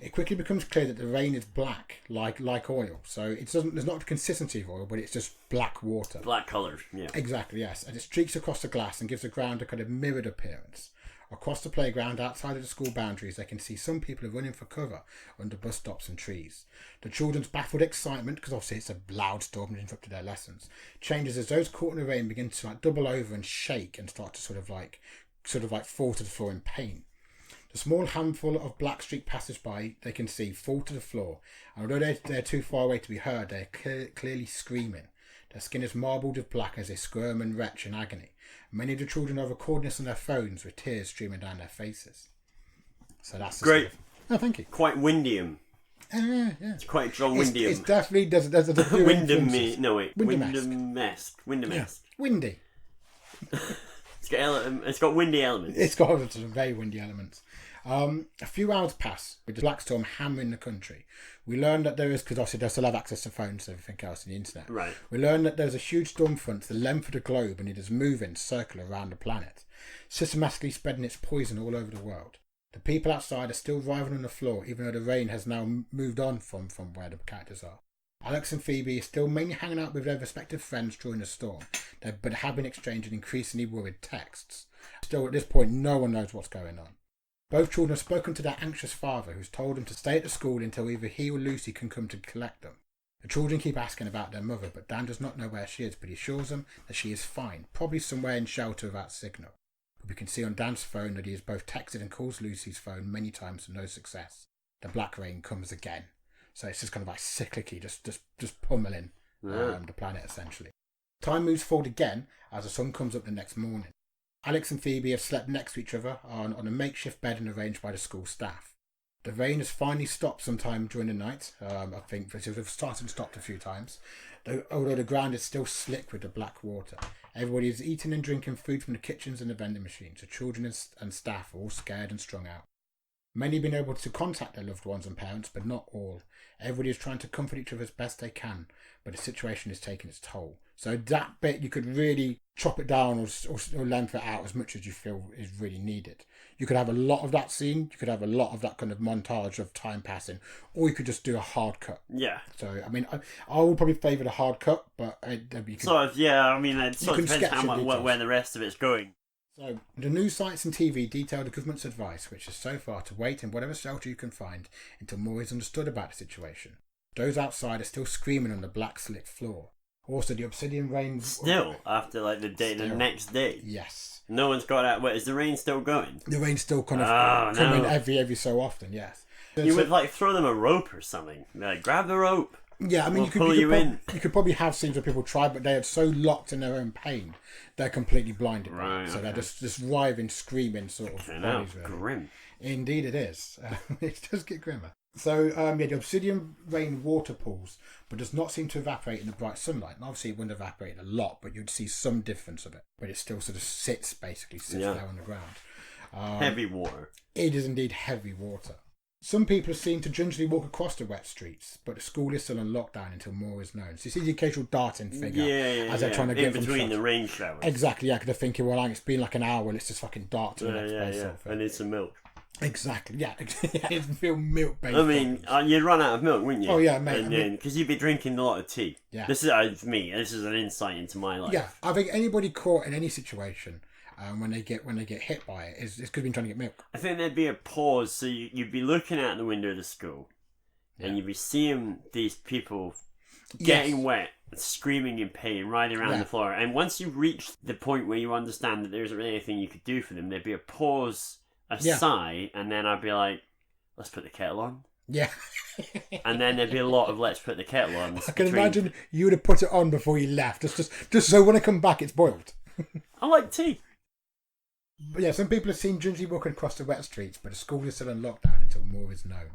It quickly becomes clear that the rain is black, like oil. So there's not the consistency of oil, but it's just black water. Black colour, yeah. Exactly, yes. And it streaks across the glass and gives the ground a kind of mirrored appearance. Across the playground, outside of the school boundaries, they can see some people are running for cover under bus stops and trees. The children's baffled excitement, because obviously it's a loud storm and interrupted their lessons, changes as those caught in the rain begin to like double over and shake and start to sort of like fall to the floor in pain. The small handful of black streaked passers-by they can see fall to the floor, and although they're too far away to be heard, they're clearly screaming. Their skin is marbled with black as they squirm and retch in agony. Many of the children are recording this on their phones with tears streaming down their faces. So that's great. Oh, thank you. Quite Windium. Yeah. It's quite John Windium. It's definitely there's a few influences. Windham-esque. Yeah. Windy. It's got windy elements. It's got some very windy elements. A few hours pass with the black storm hammering the country. We learn that there is, because obviously they still have access to phones and everything else on the internet. Right. We learn that there's a huge storm front the length of the globe, and it is moving circular around the planet, systematically spreading its poison all over the world. The people outside are still writhing on the floor, even though the rain has now moved on from where the characters are. Alex and Phoebe are still mainly hanging out with their respective friends during the storm, but have been exchanging increasingly worried texts. Still, at this point, no one knows what's going on. Both children have spoken to their anxious father, who's told them to stay at the school until either he or Lucy can come to collect them. The children keep asking about their mother, but Dan does not know where she is, but he assures them that she is fine, probably somewhere in shelter without signal. But we can see on Dan's phone that he has both texted and calls Lucy's phone many times to no success. The black rain comes again. So it's just kind of like cyclically, just pummeling the planet, essentially. Time moves forward again as the sun comes up the next morning. Alex and Phoebe have slept next to each other on a makeshift bed arranged by the school staff. The rain has finally stopped sometime during the night. I think it's started and stopped a few times, although the ground is still slick with the black water. Everybody is eating and drinking food from the kitchens and the vending machines. The children and staff are all scared and strung out. Many have been able to contact their loved ones and parents, but not all. Everybody is trying to comfort each other as best they can, but the situation is taking its toll. So that bit, you could really chop it down or length it out as much as you feel is really needed. You could have a lot of that scene, you could have a lot of that kind of montage of time passing, or you could just do a hard cut. Yeah. So, I mean, I would probably favour the hard cut, but you could... it sort of depends where the rest of it's going. So, the news sites and TV detail the government's advice, which is so far to wait in whatever shelter you can find until more is understood about the situation. Those outside are still screaming on the black slick floor. Also, the obsidian rain... Still, after like the next day? Yes. No one's got out... Wait, is the rain still going? The rain's still kind of coming every so often, yes. You would like throw them a rope or something. Like, grab the rope. Yeah, I mean, you could probably have scenes where people try, but they are so locked in their own pain, they're completely blinded by it. So they're just writhing, screaming sort of bodies. Really. Grim. Indeed it is. It does get grimmer. So, the obsidian rain water pools, but does not seem to evaporate in the bright sunlight. And obviously, it wouldn't evaporate a lot, but you'd see some difference of it. But it still sort of sits there on the ground. Heavy water. It is indeed heavy water. Some people are seen to gingerly walk across the wet streets, but the school is still on lockdown until more is known. So you see the occasional darting figure as they're trying to get in between the rain showers. Exactly, yeah, because they're thinking, well, it's been like an hour, let's just fucking dart to the next place. Sort of thing. I need some milk. Exactly, yeah. It's real milk-based. I mean, you'd run out of milk, wouldn't you? Oh, yeah, mate. Because you'd be drinking a lot of tea. Yeah. This is me. This is an insight into my life. Yeah, I think anybody caught in any situation... when they get hit by it, it's because been trying to get milk. I think there'd be a pause, so you'd be looking out the window of the school, and you'd be seeing these people getting wet, screaming in pain, riding around the floor. And once you reach the point where you understand that there isn't really anything you could do for them, there'd be a pause, a sigh, and then I'd be like, let's put the kettle on. Yeah. And then there'd be a lot of let's put the kettle on. I can imagine you would have put it on before you left, just so when I come back it's boiled. I like tea. But yeah, some people have seen gingerly walking across the wet streets, but the school is still in lockdown until more is known.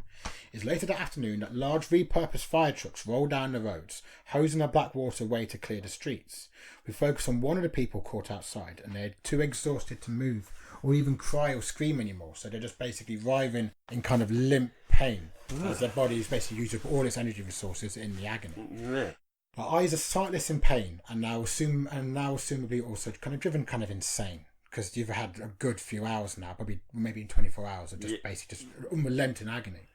It's later that afternoon that large repurposed fire trucks roll down the roads, hosing the black water away to clear the streets. We focus on one of the people caught outside, and they're too exhausted to move or even cry or scream anymore, so they're just basically writhing in kind of limp pain as their body is basically used up all its energy resources in the agony. Yeah. Our eyes are sightless in pain, and now assumably also kind of driven kind of insane. Because you've had a good few hours now, probably maybe in 24 hours of just basically just unrelenting agony.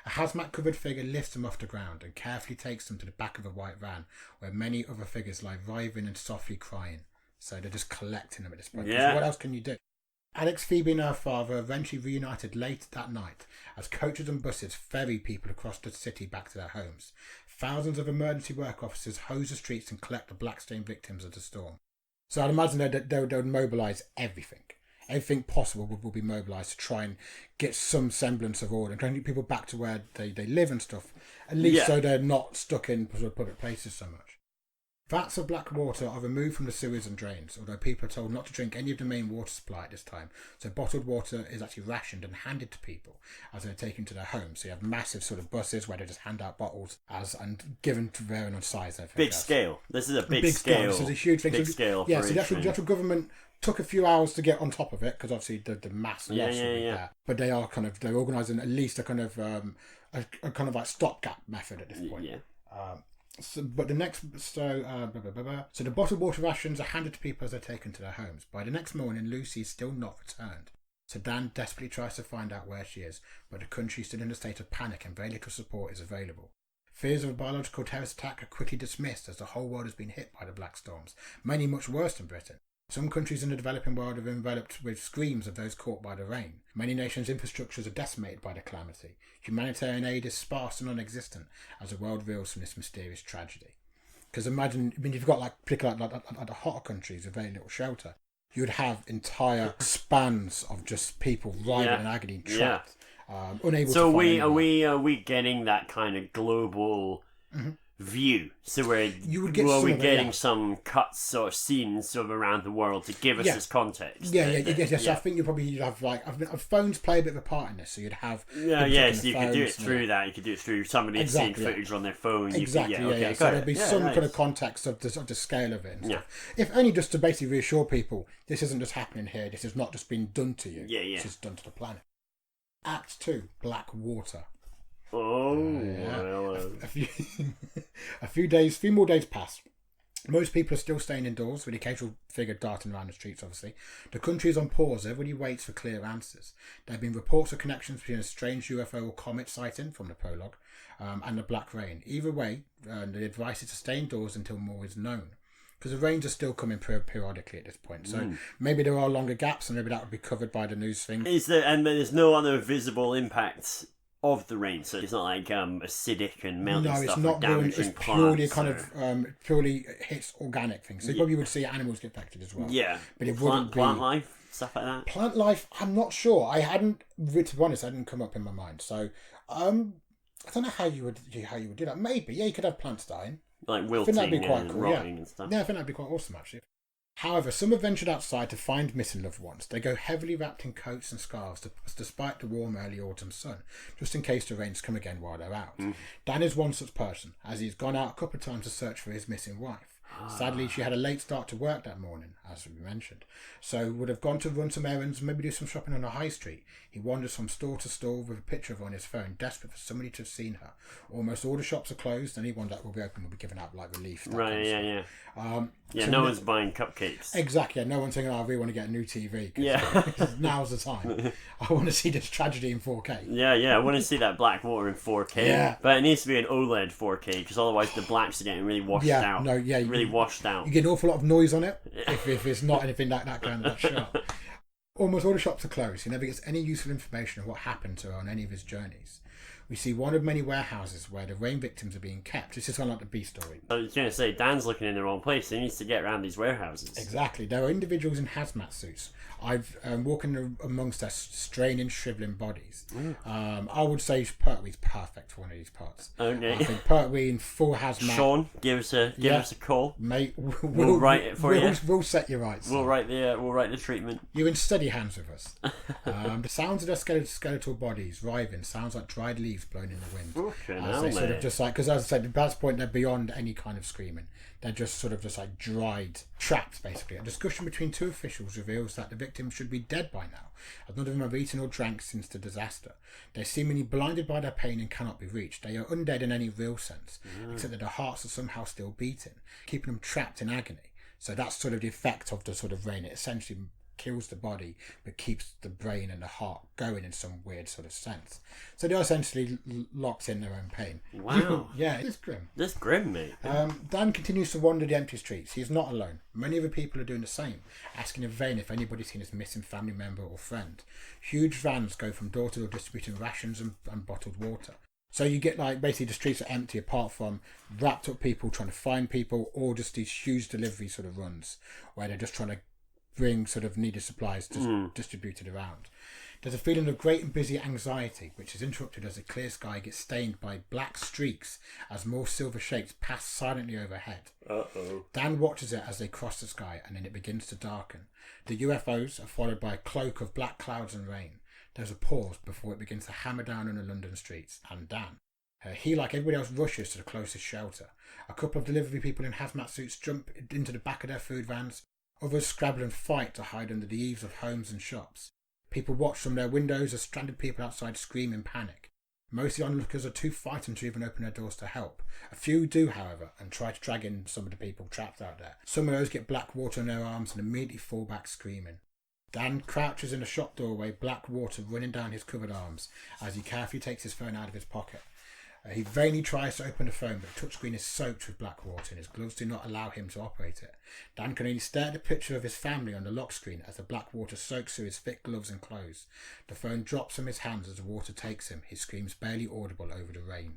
A hazmat-covered figure lifts them off the ground and carefully takes them to the back of a white van, where many other figures lie writhing and softly crying. So they're just collecting them at this point. Yeah. What else can you do? Alex, Phoebe and her father eventually reunited late that night as coaches and buses ferry people across the city back to their homes. Thousands of emergency work officers hose the streets and collect the black-stained victims of the storm. So I'd imagine they would mobilise everything. Everything possible will be mobilised to try and get some semblance of order and try and get people back to where they live and stuff. At least so they're not stuck in public places so much. Vats of black water are removed from the sewers and drains, although people are told not to drink any of the main water supply at this time. So bottled water is actually rationed and handed to people as they're taken to their homes. So you have massive sort of buses where they just hand out bottles and given to varying on size. Big scale. This is a big scale. This is a huge thing. Big scale. Yeah, so the actual government took a few hours to get on top of it because obviously the mass loss there. But they're organising at least a kind of like stopgap method at this point. Yeah. So the bottled water rations are handed to people as they're taken to their homes. By the next morning, Lucy is still not returned. So Dan desperately tries to find out where she is, but the country is still in a state of panic and very little support is available. Fears of a biological terrorist attack are quickly dismissed as the whole world has been hit by the black storms, many much worse than Britain. Some countries in the developing world are enveloped with screams of those caught by the rain. Many nations' infrastructures are decimated by the calamity. Humanitarian aid is sparse and non-existent as the world reels from this mysterious tragedy. Because imagine, you've got particularly like the hotter countries with very little shelter. You'd have entire spans of just people writhing in agony, trapped, unable to find anyone. Are we getting that kind of global view? So we're getting some cuts or scenes of around the world to give us this context. Yes. I think you'd have phones play a bit of a part in this, so you'd have so you could do it through that. You could do it through somebody seeing footage on their phone. So there'd be some kind of context of the scale of it and stuff. If only just to basically reassure people this isn't just happening here. This has not just been done to you. This is done to the planet. Act 2, Black Water. A few more days pass. Most people are still staying indoors, with the occasional figure darting around the streets, obviously. The country is on pause. Everybody waits for clear answers. There have been reports of connections between a strange UFO or comet sighting from the prologue and the black rain. Either way, the advice is to stay indoors until more is known. Because the rains are still coming periodically at this point. So maybe there are longer gaps and maybe that would be covered by the news thing. And there's no other visible impacts of the rain, so it's not like acidic and melting stuff. No, it's not ruined. It's purely purely hits organic things. So you probably would see animals get affected as well. Yeah, but it wouldn't plant life, stuff like that. Plant life, I'm not sure. I hadn't, to be honest, I didn't come up in my mind. So I don't know how you would do that. Maybe you could have plants dying, like wilting and rotting and stuff. Yeah, I think that'd be quite awesome actually. However, some have ventured outside to find missing loved ones. They go heavily wrapped in coats and scarves despite the warm early autumn sun, just in case the rains come again while they're out. Dan is one such person, as he's gone out a couple of times to search for his missing wife. Sadly, she had a late start to work that morning, as we mentioned, so would have gone to run some errands, maybe do some shopping on a high street. He wanders from store to store with a picture of her on his phone, desperate for somebody to have seen her. Almost all the shops are closed, and anyone that will be open will be given out like relief. No one's buying cupcakes. Exactly. No one's saying, "Oh, I really want to get a new TV." Now's the time. I want to see this tragedy in 4K. I want to see that black water in 4K. Yeah. But it needs to be an OLED 4K because otherwise the blacks are getting really washed out. Washed out. You get an awful lot of noise on it if it's not anything that kind of sharp. Almost all the shops are closed. He never gets any useful information of what happened to her on any of his journeys. We see one of many warehouses where the rain victims are being kept. This is kind of like the B story. I was going to say, Dan's looking in the wrong place. He needs to get around these warehouses. Exactly. There are individuals in hazmat suits. I've walking amongst their straining, shrivelling bodies. I would say Pertwee's perfect for one of these parts. Okay. I think Pertwee in full hazmat. Sean, give us a call, mate. We'll write it for you. We'll set you right. We'll write the treatment. You're in steady hands with us. The sounds of their skeletal bodies writhing sounds like dried leaves blown in the wind. They sort of just like, because as I said, at that point they're beyond any kind of screaming. They're just sort of just like dried traps, basically. A discussion between two officials reveals that the victims should be dead by now, as none of them have eaten or drank since the disaster. They're seemingly blinded by their pain and cannot be reached. They are undead in any real sense, except that their hearts are somehow still beating, keeping them trapped in agony. So that's sort of the effect of the sort of rain. It essentially kills the body but keeps the brain and the heart going in some weird sort of sense. So they're essentially locked in their own pain. Wow. Yeah, it's grim. That's grim, mate. Dan continues to wander the empty streets. He is not alone. Many other people are doing the same, asking in vain if anybody's seen his missing family member or friend. Huge vans go from door to door distributing rations and bottled water. So you get like basically the streets are empty apart from wrapped up people trying to find people, or just these huge delivery sort of runs where they're just trying to bring sort of needed supplies distributed around. There's a feeling of great and busy anxiety, which is interrupted as the clear sky gets stained by black streaks as more silver shapes pass silently overhead. Dan watches it as they cross the sky, and then it begins to darken. The UFOs are followed by a cloak of black clouds and rain. There's a pause before it begins to hammer down on the London streets, and Dan. He, like everybody else, rushes to the closest shelter. A couple of delivery people in hazmat suits jump into the back of their food vans. Others scrabble and fight to hide under the eaves of homes and shops. People watch from their windows as stranded people outside scream in panic. Most of the onlookers are too frightened to even open their doors to help. A few do, however, and try to drag in some of the people trapped out there. Some of those get black water in their arms and immediately fall back screaming. Dan crouches in a shop doorway, black water running down his covered arms as he carefully takes his phone out of his pocket. He vainly tries to open the phone, but the touchscreen is soaked with black water and his gloves do not allow him to operate it. Dan can only stare at the picture of his family on the lock screen as the black water soaks through his thick gloves and clothes. The phone drops from his hands as the water takes him, his screams barely audible over the rain.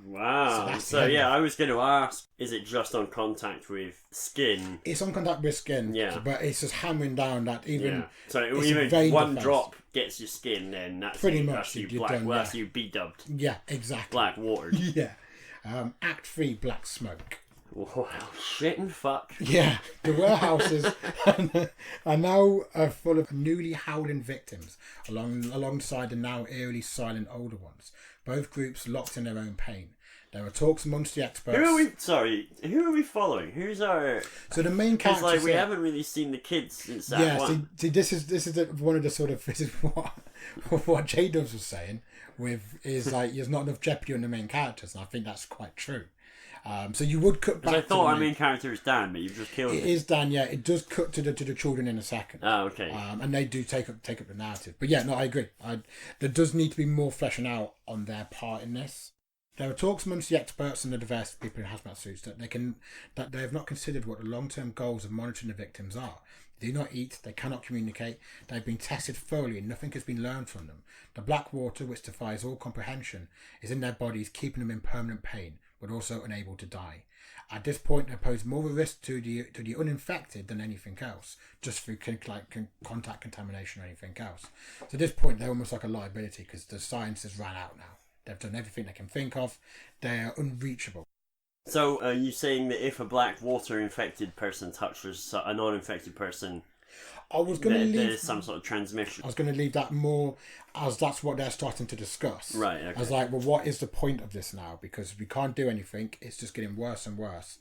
Wow. So yeah, I was going to ask, is it just on contact with skin? It's on contact with skin, but it's just hammering down that even... Yeah. So even one drop gets your skin, then that's pretty you, much that's you you're black. done, Well, that's you B-dubbed. Yeah, exactly. Black water. Yeah. Act 3, Black Smoke. Wow, shit and fuck. Yeah, the warehouses are now full of newly howling victims, alongside the now eerily silent older ones. Both groups locked in their own pain. There are talks amongst the experts. Who are we following? Who's our... So the main characters... It's like we haven't really seen the kids since that one. See, this is one of the sort of... This is what JDubz was saying, is like there's not enough jeopardy on the main characters, and I think that's quite true. So you would cut back. I thought our main character is Dan, but you've just killed him. It is Dan, yeah. It does cut to the children in a second. Oh, okay. And they do take up the narrative. But yeah, no, I agree. There does need to be more fleshing out on their part in this. There are talks amongst the experts and the diverse people in hazmat suits that they have not considered what the long-term goals of monitoring the victims are. They do not eat, they cannot communicate, they've been tested thoroughly and nothing has been learned from them. The black water, which defies all comprehension, is in their bodies, keeping them in permanent pain, but also unable to die. At this point, they pose more of a risk to the uninfected than anything else, just through contact contamination or anything else. So at this point, they're almost like a liability because the science has ran out now. They've done everything they can think of. They are unreachable. So are you saying that if a black water infected person touches a non-infected person, there's some sort of transmission? I was going to leave that more as that's what they're starting to discuss. Right, okay. I was like, well, what is the point of this now? Because we can't do anything. It's just getting worse and worse.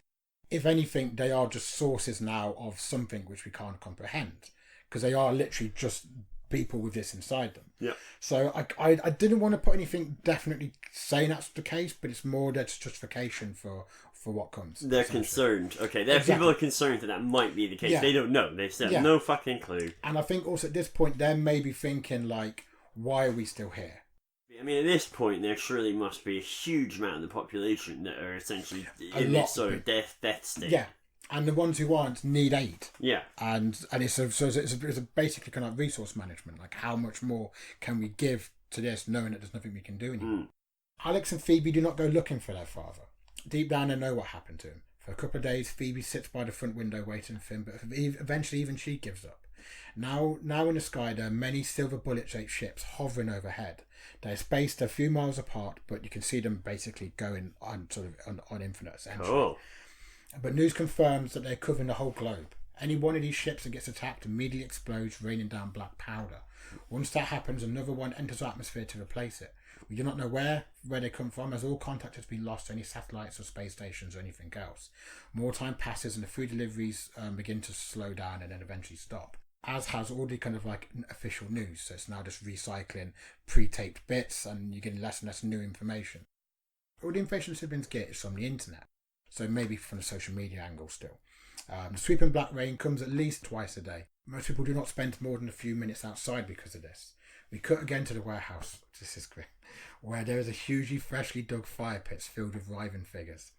If anything, they are just sources now of something which we can't comprehend. Because they are literally just people with this inside them. Yeah. So I didn't want to put anything definitely saying that's the case, but it's more that's justification for what comes. They're concerned. Okay, people are concerned that might be the case. Yeah. They don't know. They still have no fucking clue. And I think also at this point they're maybe thinking like, why are we still here? I mean, at this point, there surely must be a huge amount of the population that are essentially in this sort of death state. Yeah. And the ones who aren't need aid. Yeah. And it's a basically kind of resource management. Like, how much more can we give to this, knowing that there's nothing we can do anymore? Alex and Phoebe do not go looking for their father. Deep down, they know what happened to him. For a couple of days, Phoebe sits by the front window waiting for him, but eventually even she gives up. Now in the sky, there are many silver bullet-shaped ships hovering overhead. They're spaced a few miles apart, but you can see them basically going on infinite, essentially. Cool. But news confirms that they're covering the whole globe. Any one of these ships that gets attacked immediately explodes, raining down black powder. Once that happens, another one enters the atmosphere to replace it. We do not know where they come from, as all contact has been lost to any satellites or space stations or anything else. More time passes and the food deliveries begin to slow down and then eventually stop. As has all the kind of like official news, so it's now just recycling pre-taped bits and you're getting less and less new information. All the information civilians get is from the internet, so maybe from the social media angle still. The sweeping black rain comes at least twice a day. Most people do not spend more than a few minutes outside because of this. We cut again to the warehouse, this is grim, where there is a hugely freshly dug fire pit filled with writhing figures.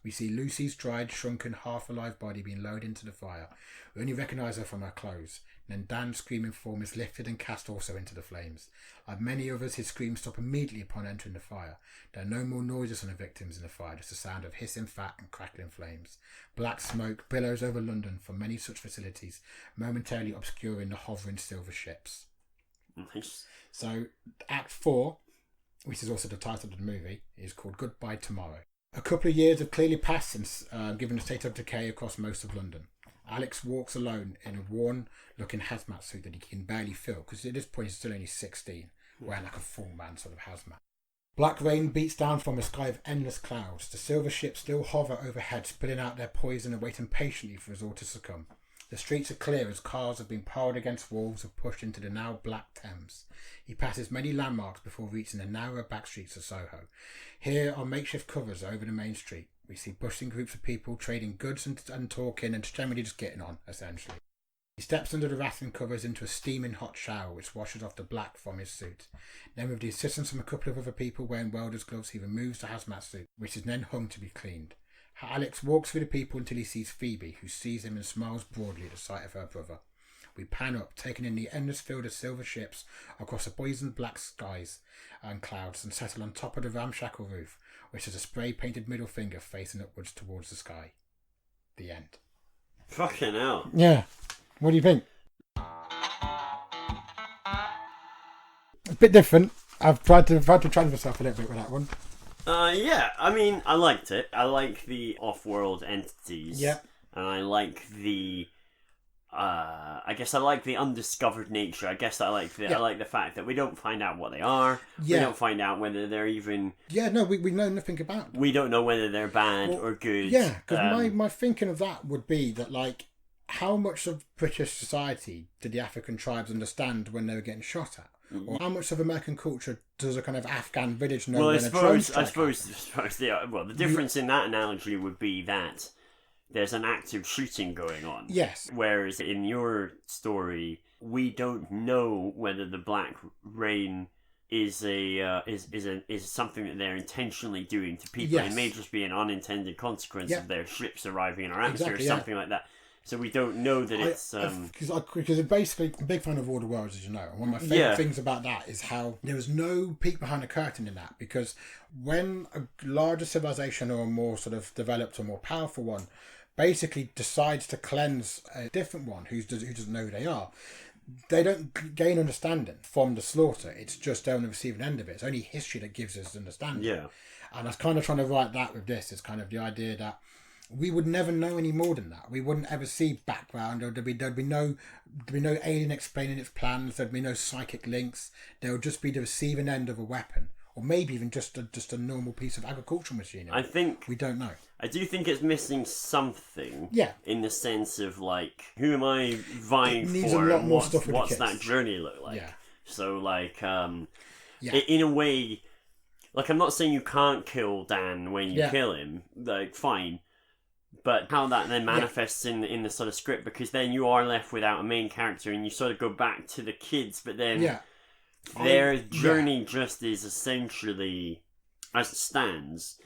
We see Lucy's dried, shrunken, half-alive body being lowered into the fire. We only recognise her from her clothes. Then Dan's screaming form is lifted and cast also into the flames. Like many others, his screams stop immediately upon entering the fire. There are no more noises from the victims in the fire, just the sound of hissing fat and crackling flames. Black smoke billows over London from many such facilities, momentarily obscuring the hovering silver ships. Nice. So, Act 4, which is also the title of the movie, is called Goodbye Tomorrow. A couple of years have clearly passed since, given the state of decay across most of London. Alex walks alone in a worn-looking hazmat suit that he can barely fill, because at this point he's still only 16, wearing like a full-man sort of hazmat. Black rain beats down from a sky of endless clouds. The silver ships still hover overhead, spilling out their poison and waiting patiently for us all to succumb. The streets are clear as cars have been piled against walls or pushed into the now black Thames. He passes many landmarks before reaching the narrower back streets of Soho. Here are makeshift covers over the main street. We see bustling groups of people trading goods and talking and generally just getting on, essentially. He steps under the rattling covers into a steaming hot shower which washes off the black from his suit. Then with the assistance from a couple of other people wearing welder's gloves, he removes the hazmat suit, which is then hung to be cleaned. Alex walks through the people until he sees Phoebe, who sees him and smiles broadly at the sight of her brother. We pan up, taking in the endless field of silver ships across the poisoned black skies and clouds, and settle on top of the ramshackle roof, which is a spray-painted middle finger facing upwards towards the sky. The end. Fucking hell. Yeah. What do you think? A bit different. I've tried to trans myself a little bit with that one. Yeah, I mean, I liked it. I like the off-world entities. Yeah. And I like the... I guess I like the undiscovered nature. I guess I like the fact that we don't find out what they are. Yeah. We don't find out whether they're even... Yeah, no, we know nothing about them. We don't know whether they're bad or good. Yeah, because my thinking of that would be that, like, how much of British society did the African tribes understand when they were getting shot at? Or how much of American culture does a kind of Afghan village know when a drone strike happens? The difference in that analogy would be that there's an active shooting going on. Yes. Whereas in your story, we don't know whether the black rain is something that they're intentionally doing to people. Yes. It may just be an unintended consequence Yeah. of their ships arriving in our atmosphere Exactly, or something like that. So we don't know that it's... Because basically, I'm a big fan of All the Worlds, as you know. And one of my favourite things about that is how there was no peek behind the curtain in that. Because when a larger civilization or a more sort of developed or more powerful one basically decides to cleanse a different one who doesn't know who they are, they don't gain understanding from the slaughter. It's just they'll receive an end of it. It's only history that gives us understanding. Yeah. And I was kind of trying to write that with this. It's kind of the idea that we would never know any more than that. We wouldn't ever see background, or there'd be no alien explaining its plans. There'd be no psychic links. There would just be the receiving end of a weapon, or maybe even just a normal piece of agricultural machinery. I think we don't know. I do think it's missing something. Yeah. In the sense of, like, who am I vying needs for? A lot more stuff with what's the kids. that journey look like? Yeah. So, like, in a way, like, I'm not saying you can't kill Dan when you kill him. Like, fine. But how that then manifests in the sort of script, because then you are left without a main character and you sort of go back to the kids, but then their journey just is essentially, as it stands,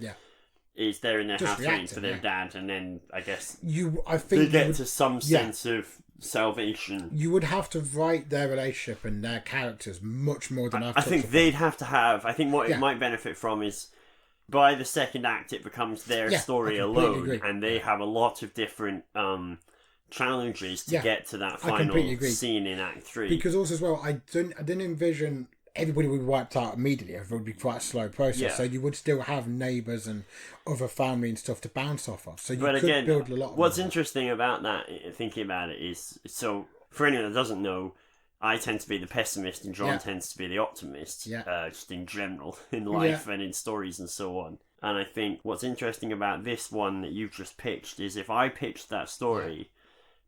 is they're in their house waiting for their dad, and then I guess they get to some sense of salvation. You would have to write their relationship and their characters much more than I think they'd have to have. I think what it might benefit from is by the second act, it becomes their story alone, and they have a lot of different challenges to get to that final scene in Act 3. Because also as well, I didn't envision everybody would be wiped out immediately. It would be quite a slow process. Yeah. So you would still have neighbours and other family and stuff to bounce off of. So you could build a lot of what's interesting about that, thinking about it, is, so for anyone that doesn't know, I tend to be the pessimist and John tends to be the optimist, just in general, in life and in stories and so on. And I think what's interesting about this one that you've just pitched is if I pitched that story,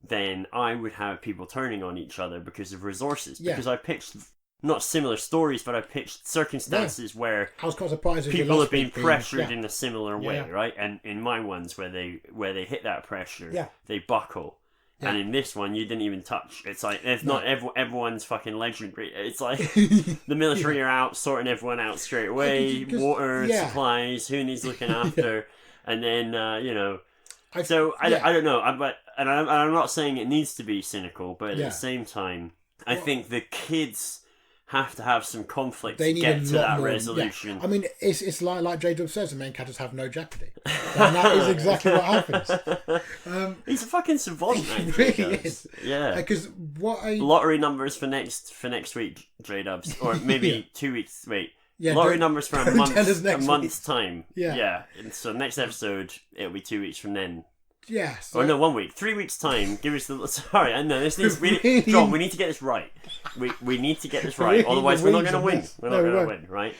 then I would have people turning on each other because of resources. Because I pitched not similar stories, but I pitched circumstances where I was quite surprised people have been pressured in a similar way, right? And in my ones where they hit that pressure, they buckle. Yeah. And in this one, you didn't even touch. It's like, it's not everyone's fucking legendary. It's like the military are out, sorting everyone out straight away. Water, supplies, who needs looking after. And then, I don't know. I'm not saying it needs to be cynical, but at the same time, I think the kids have to have some conflict to get to that resolution. I mean, it's like JDubz says, the main characters have no jeopardy. And that is exactly what happens. He's a fucking savant, man. He really is. Yeah. Because lottery numbers for next week, JDubz, or maybe 2 weeks. Wait. Yeah, lottery numbers for a month's time. Yeah. And so next episode, it'll be 2 weeks from then. Yeah. Or no, 1 week. 3 weeks time. Give us the. Sorry, I know this needs. John, we need to get this right. We need to get this right. Otherwise, we're not going to win. We're not going to win, right?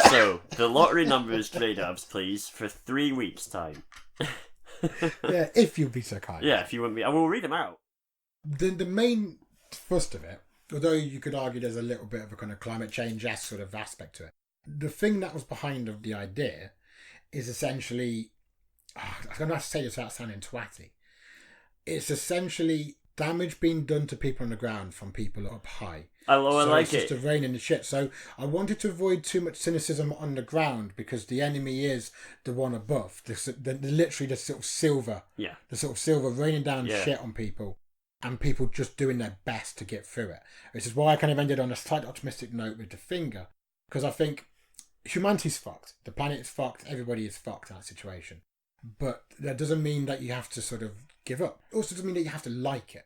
So the lottery numbers, JDubz, please, for 3 weeks time. If you'd be so kind. Yeah, if you wouldn't be, I will read them out. The main thrust of it, although you could argue there's a little bit of a kind of climate change-esque sort of aspect to it, the thing that was behind of the idea is essentially. I'm going to have to say this without sounding twatty. It's essentially damage being done to people on the ground from people up high. I like it. It's just the rain and the shit. So I wanted to avoid too much cynicism on the ground because the enemy is the one above. Literally the sort of silver. Yeah. The sort of silver raining down shit on people and people just doing their best to get through it. Which is why I kind of ended on a slight optimistic note with the finger. Because I think humanity's fucked. The planet is fucked. Everybody is fucked in that situation. But that doesn't mean that you have to sort of give up. It also doesn't mean that you have to like it.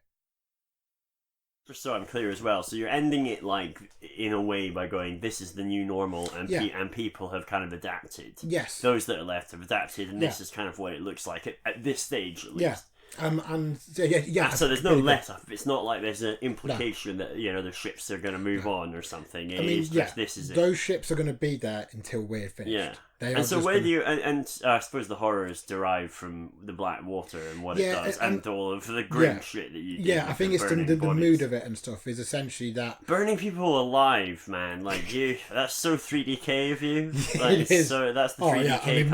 Just so I'm clear as well, so you're ending it like in a way by going, this is the new normal, and and people have kind of adapted. Yes. Those that are left have adapted, and this is kind of what it looks like at this stage, at least. Yeah. So there's no let up. It's not like there's an implication that the ships are going to move on or something. This is it. Those ships are going to be there until we're finished. Yeah. And so where do you and I suppose the horrors derive from the black water and what it does, and all of the grim shit that you do. Yeah, I think it's the mood of it and stuff is essentially that burning people alive, man. Like that's so 3DK of you. Like, it is. So that's the 3DK.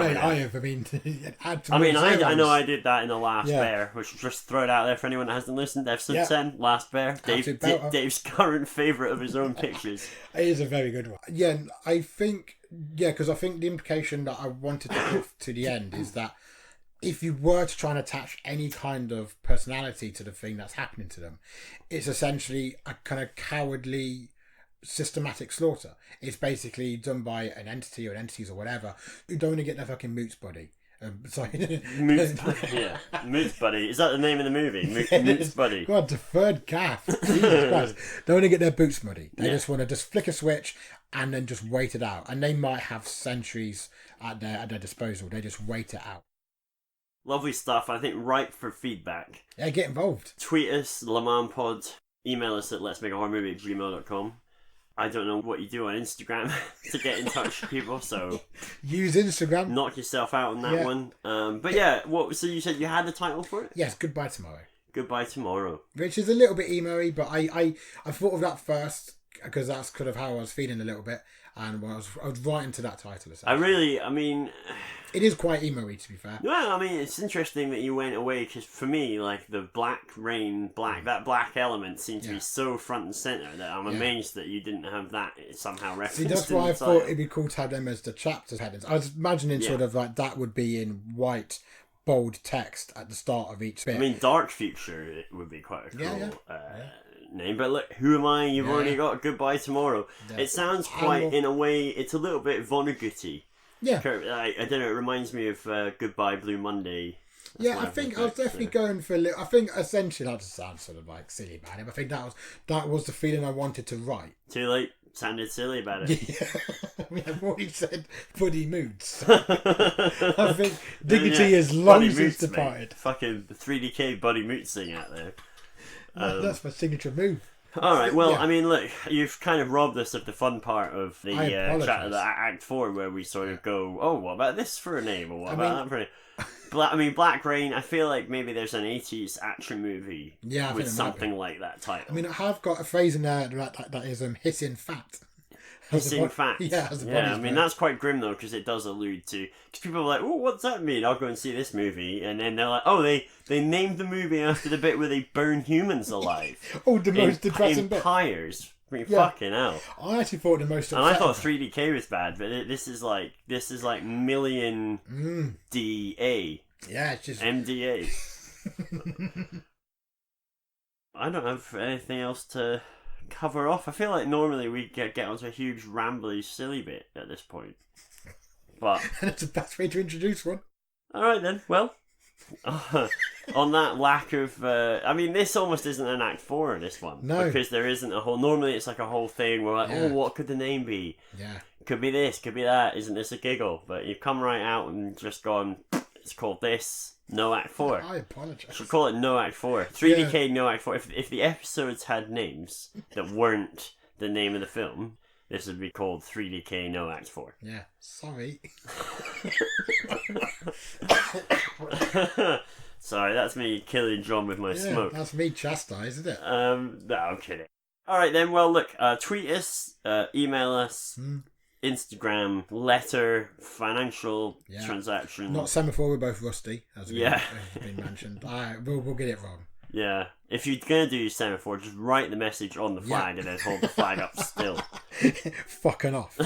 I know I did that in the Last Bear, which just throw it out there for anyone that hasn't listened. Episode 10, Last Bear. Dave's current favourite of his own pictures. It is a very good one. Yeah, I think. Yeah, because I think the implication that I wanted to give to the end is that if you were to try and attach any kind of personality to the thing that's happening to them, it's essentially a kind of cowardly, systematic slaughter. It's basically done by an entity or entities or whatever who don't want to get their fucking moots buddy. Moots Buddy. Is that the name of the movie? Moots Buddy. God, deferred gaff. Jesus Christ. They want to get their boots muddy. They just want to flick a switch and then just wait it out. And they might have centuries at their disposal. They just wait it out. Lovely stuff. I think ripe for feedback. Yeah, get involved. Tweet us, LmaHmPod. Email us at letsmakeahorrormovie@gmail.com. I don't know what you do on Instagram to get in touch with people, so use Instagram. Knock yourself out on that one. So you said you had the title for it? Yes, Goodbye Tomorrow. Goodbye Tomorrow. Which is a little bit emo-y, but I thought of that first because that's kind of how I was feeling a little bit, and I was writing to that title. It is quite emo-y, to be fair. Well, it's interesting that you went away, because for me, like, the that black element seemed to be so front and centre that I'm amazed that you didn't have that somehow referenced. See, that's why I thought it'd be cool to have them as the chapters headings. I was imagining sort of like that would be in white bold text at the start of each bit. I mean, Dark Future it would be quite a cool Yeah. name. But look, who am I? You've already got Goodbye Tomorrow. Yeah. It sounds quite, in a way, it's a little bit Vonnegut-y. Yeah. I don't know, it reminds me of Goodbye Blue Monday. Yeah, I think I was definitely going for a little. I think essentially that just sounds sort of like silly about it. But I think that was the feeling I wanted to write. Too late. Sounded silly about it. Yeah, I mean, I've already said Buddy Moods. So I think dignity is long since departed. Mate. Fucking 3DK Buddy Moots thing out there. That's my signature move. All right. Well, I mean, look, you've kind of robbed us of the fun part of the chat of the Act 4, where we sort of go, "Oh, what about this for a name, or what about that for a name?" Black Rain, I feel like maybe there's an 80s action movie with something like that title. I mean, I have got a phrase in there that is hissing fat. Hissing fat. Yeah, I mean, that's quite grim, though, because it does allude to... Because people are like, oh, what's that mean? I'll go and see this movie. And then they're like, oh, they named the movie after the bit where they burn humans alive. Oh, the most depressing bit. In pyres. I mean, fucking hell. I actually thought the most upsetting. And I thought 3DK was bad, but this is like million DA. Yeah, it's just... MDA. I don't have anything else to cover off. I feel like normally we get onto a huge rambly silly bit at this point. But... And it's the best way to introduce one. Alright then, well... on that lack of... I mean, this almost isn't an Act 4 in this one. No. Because there isn't a whole... Normally it's like a whole thing where like, oh, what could the name be? Yeah. Could be this, could be that. Isn't this a giggle? But you've come right out and just gone... It's called this, no Act 4. I apologise. Should call it no Act 4. 3DK no Act 4. If the episodes had names that weren't the name of the film, this would be called 3DK no Act 4. Yeah, sorry. Sorry, that's me killing John with my smoke. That's me chastised, isn't it? No, I'm kidding. Alright then, well look, tweet us, email us, Instagram, letter, financial transaction. Not semaphore, we're both rusty, as has been mentioned. We'll get it wrong. Yeah. If you're going to do your semaphore, just write the message on the flag and then hold the flag up still. Fucking off.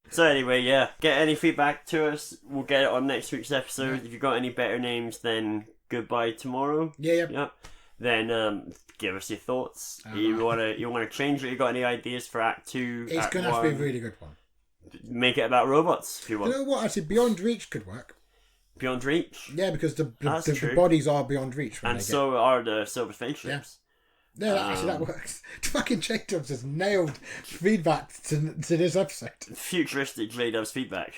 So anyway, get any feedback to us. We'll get it on next week's episode. Yeah. If you've got any better names than Goodbye Tomorrow. Yeah. Then give us your thoughts. You want to change it? You got any ideas for Act 2? It's going to have to be a really good one. Make it about robots if you want. You know what? Actually, Beyond Reach could work. Beyond Reach? Yeah, because the bodies are beyond reach. And so are the silver spaceships. Yeah, actually that works. Fucking JDubz has nailed feedback to this episode. Futuristic JDubz feedback.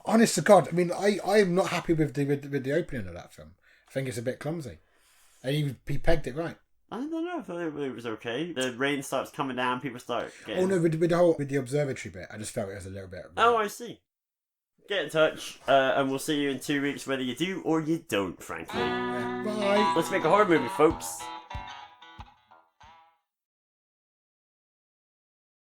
Honest to God, I mean, I'm not happy with the opening of that film. I think it's a bit clumsy. And he pegged it right. I don't know. I thought it was okay. The rain starts coming down. People start getting... Oh no, with the observatory bit, I just felt it was a little bit... Oh, I see. Get in touch, and we'll see you in 2 weeks, whether you do or you don't, frankly. Bye. Let's make a horror movie, folks.